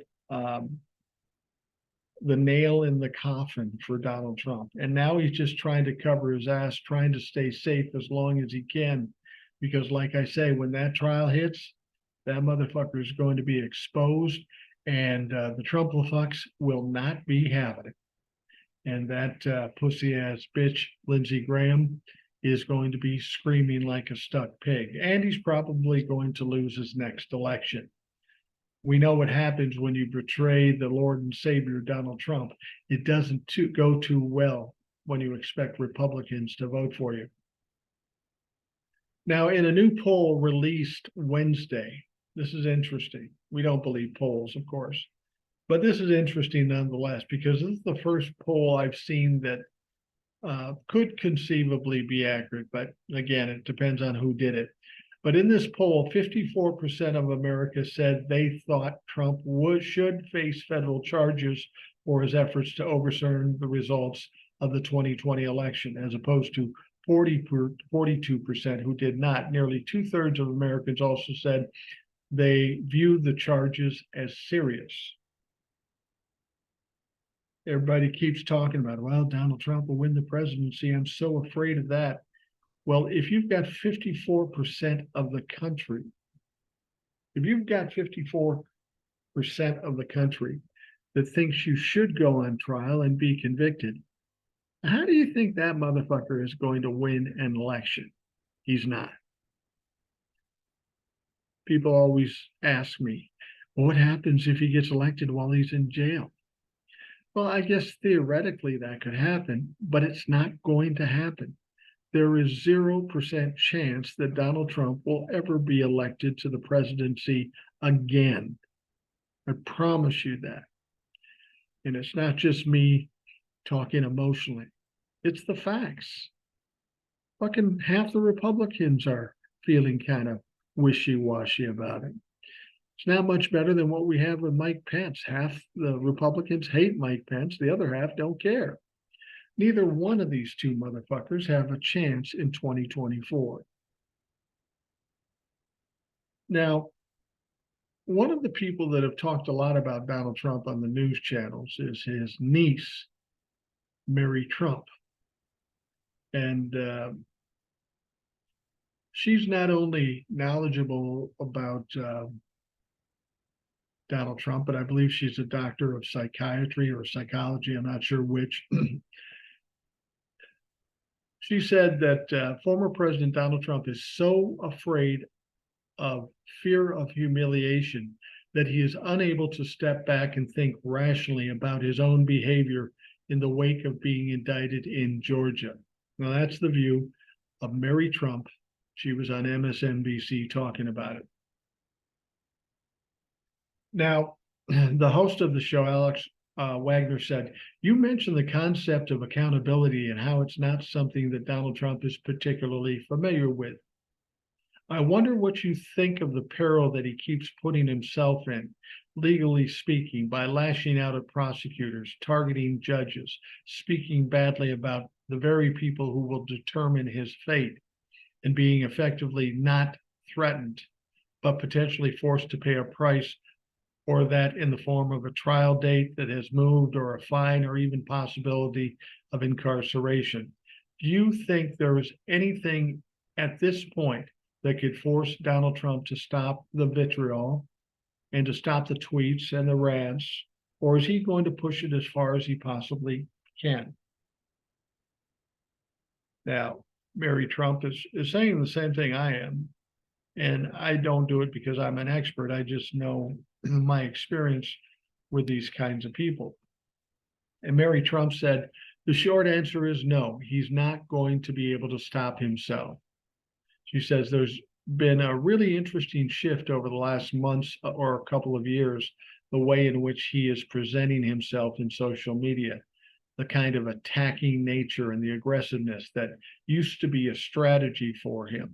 the nail in the coffin for Donald Trump. And now he's just trying to cover his ass, trying to stay safe as long as he can. Because like I say, when that trial hits, that motherfucker is going to be exposed, and the Trump-lefucks will not be having it. And that pussy-ass bitch, Lindsey Graham, is going to be screaming like a stuck pig, and he's probably going to lose his next election. We know what happens when you betray the Lord and Savior, Donald Trump. It doesn't go too well when you expect Republicans to vote for you. Now, in a new poll released Wednesday, this is interesting. We don't believe polls, of course, but this is interesting nonetheless, because this is the first poll I've seen that could conceivably be accurate, but again, it depends on who did it. But in this poll, 54% of America said they thought Trump should face federal charges for his efforts to overturn the results of the 2020 election, as opposed to 42% who did not. Nearly 2/3 of Americans also said they viewed the charges as serious. Everybody keeps talking about, well, Donald Trump will win the presidency. I'm so afraid of that. Well, if you've got 54% of the country, if you've got 54% of the country that thinks you should go on trial and be convicted, how do you think that motherfucker is going to win an election? He's not. People always ask me, well, what happens if he gets elected while he's in jail? Well, I guess theoretically that could happen, but it's not going to happen. There is 0% chance that Donald Trump will ever be elected to the presidency again. I promise you that. And it's not just me talking emotionally. It's the facts. Fucking half the Republicans are feeling kind of wishy-washy about it. It's not much better than what we have with Mike Pence. Half the Republicans hate Mike Pence. The other half don't care. Neither one of these two motherfuckers have a chance in 2024. Now, one of the people that have talked a lot about Donald Trump on the news channels is his niece, Mary Trump. And she's not only knowledgeable about Donald Trump, but I believe she's a doctor of psychiatry or psychology. I'm not sure which. She said that former President Donald Trump is so afraid of fear of humiliation that he is unable to step back and think rationally about his own behavior in the wake of being indicted in Georgia. Now, that's the view of Mary Trump. She was on MSNBC talking about it. Now, the host of the show, Alex Wagner, said, you mentioned the concept of accountability and how it's not something that Donald Trump is particularly familiar with. I wonder what you think of the peril that he keeps putting himself in, legally speaking, by lashing out at prosecutors, targeting judges, speaking badly about the very people who will determine his fate, and being effectively not threatened, but potentially forced to pay a price, or that in the form of a trial date that has moved, or a fine, or even possibility of incarceration. Do you think there is anything at this point that could force Donald Trump to stop the vitriol and to stop the tweets and the rants, or is he going to push it as far as he possibly can? Now, Mary Trump is saying the same thing I am, and I don't do it because I'm an expert. I just know my experience with these kinds of people. And Mary Trump said, the short answer is no, he's not going to be able to stop himself. She says there's been a really interesting shift over the last months or a couple of years, the way in which he is presenting himself in social media, the kind of attacking nature and the aggressiveness that used to be a strategy for him.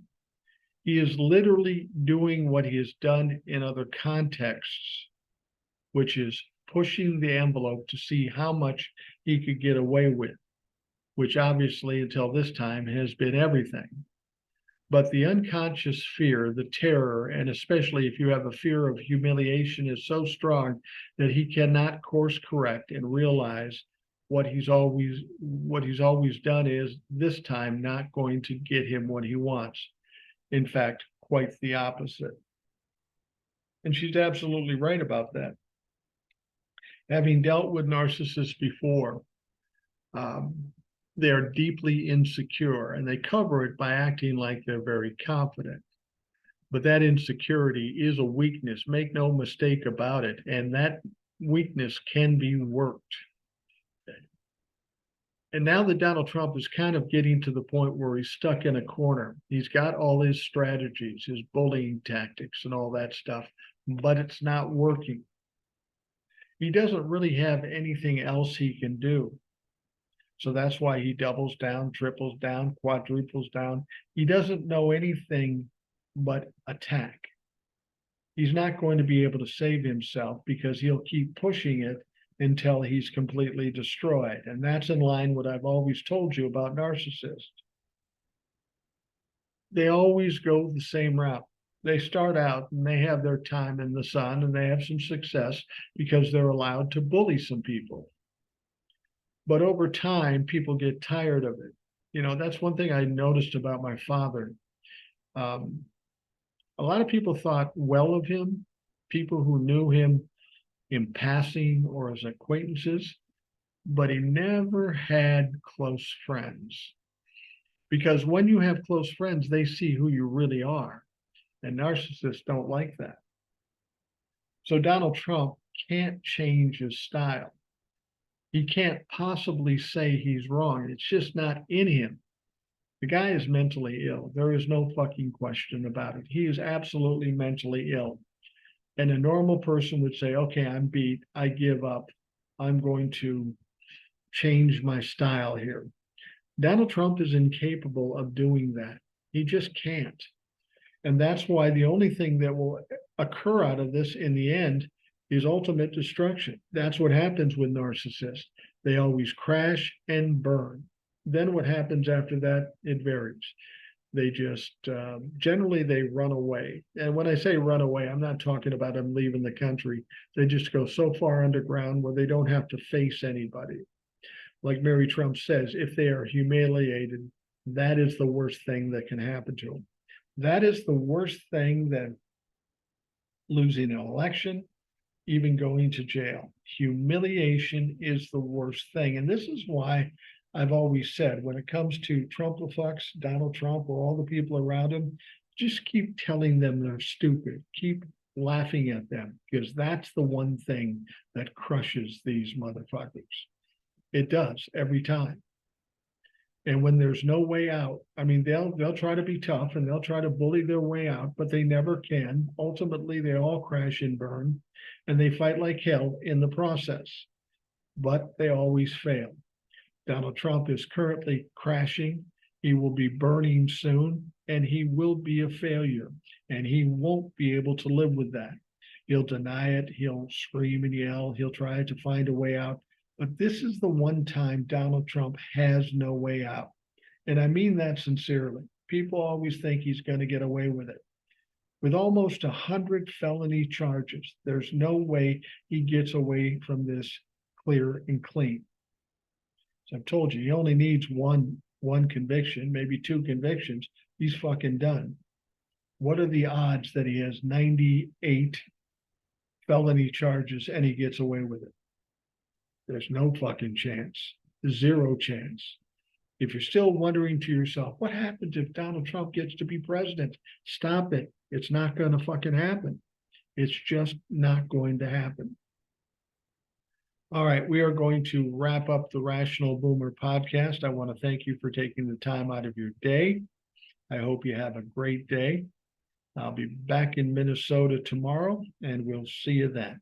He is literally doing what he has done in other contexts, which is pushing the envelope to see how much he could get away with, which obviously until this time has been everything. But the unconscious fear, the terror, and especially if you have a fear of humiliation, is so strong that he cannot course correct and realize what he's always done is this time not going to get him what he wants. In fact, quite the opposite. And she's absolutely right about that. Having dealt with narcissists before, they're deeply insecure, and they cover it by acting like they're very confident. But that insecurity is a weakness, make no mistake about it, and that weakness can be worked. And now that Donald Trump is kind of getting to the point where he's stuck in a corner, he's got all his strategies, his bullying tactics and all that stuff, but it's not working. He doesn't really have anything else he can do. So that's why he doubles down, triples down, quadruples down. He doesn't know anything but attack. He's not going to be able to save himself because he'll keep pushing it until he's completely destroyed. And that's in line with what I've always told you about narcissists. They always go the same route. They start out and they have their time in the sun and they have some success because they're allowed to bully some people. But over time, people get tired of it. You know, that's one thing I noticed about my father. A lot of people thought well of him, people who knew him in passing or as acquaintances, but he never had close friends. Because when you have close friends, they see who you really are. And narcissists don't like that. So Donald Trump can't change his style. He can't possibly say he's wrong. It's just not in him. The guy is mentally ill. There is no fucking question about it. He is absolutely mentally ill. And a normal person would say, okay, I'm beat. I give up. I'm going to change my style here. Donald Trump is incapable of doing that. He just can't. And that's why the only thing that will occur out of this in the end is ultimate destruction. That's what happens with narcissists. They always crash and burn. Then what happens after that, it varies. They just, generally they run away. And when I say run away, I'm not talking about them leaving the country. They just go so far underground where they don't have to face anybody. Like Mary Trump says, if they are humiliated, that is the worst thing that can happen to them. That is the worst thing than losing an election, even going to jail. Humiliation is the worst thing. And this is why I've always said, when it comes to Trump-a-fucks, Donald Trump, or all the people around him, just keep telling them they're stupid. Keep laughing at them, because that's the one thing that crushes these motherfuckers. It does every time. And when there's no way out, I mean, they'll try to be tough and they'll try to bully their way out, but they never can. Ultimately, they all crash and burn, and they fight like hell in the process, but they always fail. Donald Trump is currently crashing. He will be burning soon, and he will be a failure, and he won't be able to live with that. He'll deny it. He'll scream and yell. He'll try to find a way out. But this is the one time Donald Trump has no way out. And I mean that sincerely. People always think he's going to get away with it. With almost 100 felony charges, there's no way he gets away from this clear and clean. So I've told you, he only needs one conviction, maybe 2 convictions. He's fucking done. What are the odds that he has 98 felony charges and he gets away with it? There's no fucking chance. 0 chance. If you're still wondering to yourself, what happens if Donald Trump gets to be president? Stop it. It's not going to fucking happen. It's just not going to happen. All right, we are going to wrap up the Rational Boomer podcast. I want to thank you for taking the time out of your day. I hope you have a great day. I'll be back in Minnesota tomorrow, and we'll see you then.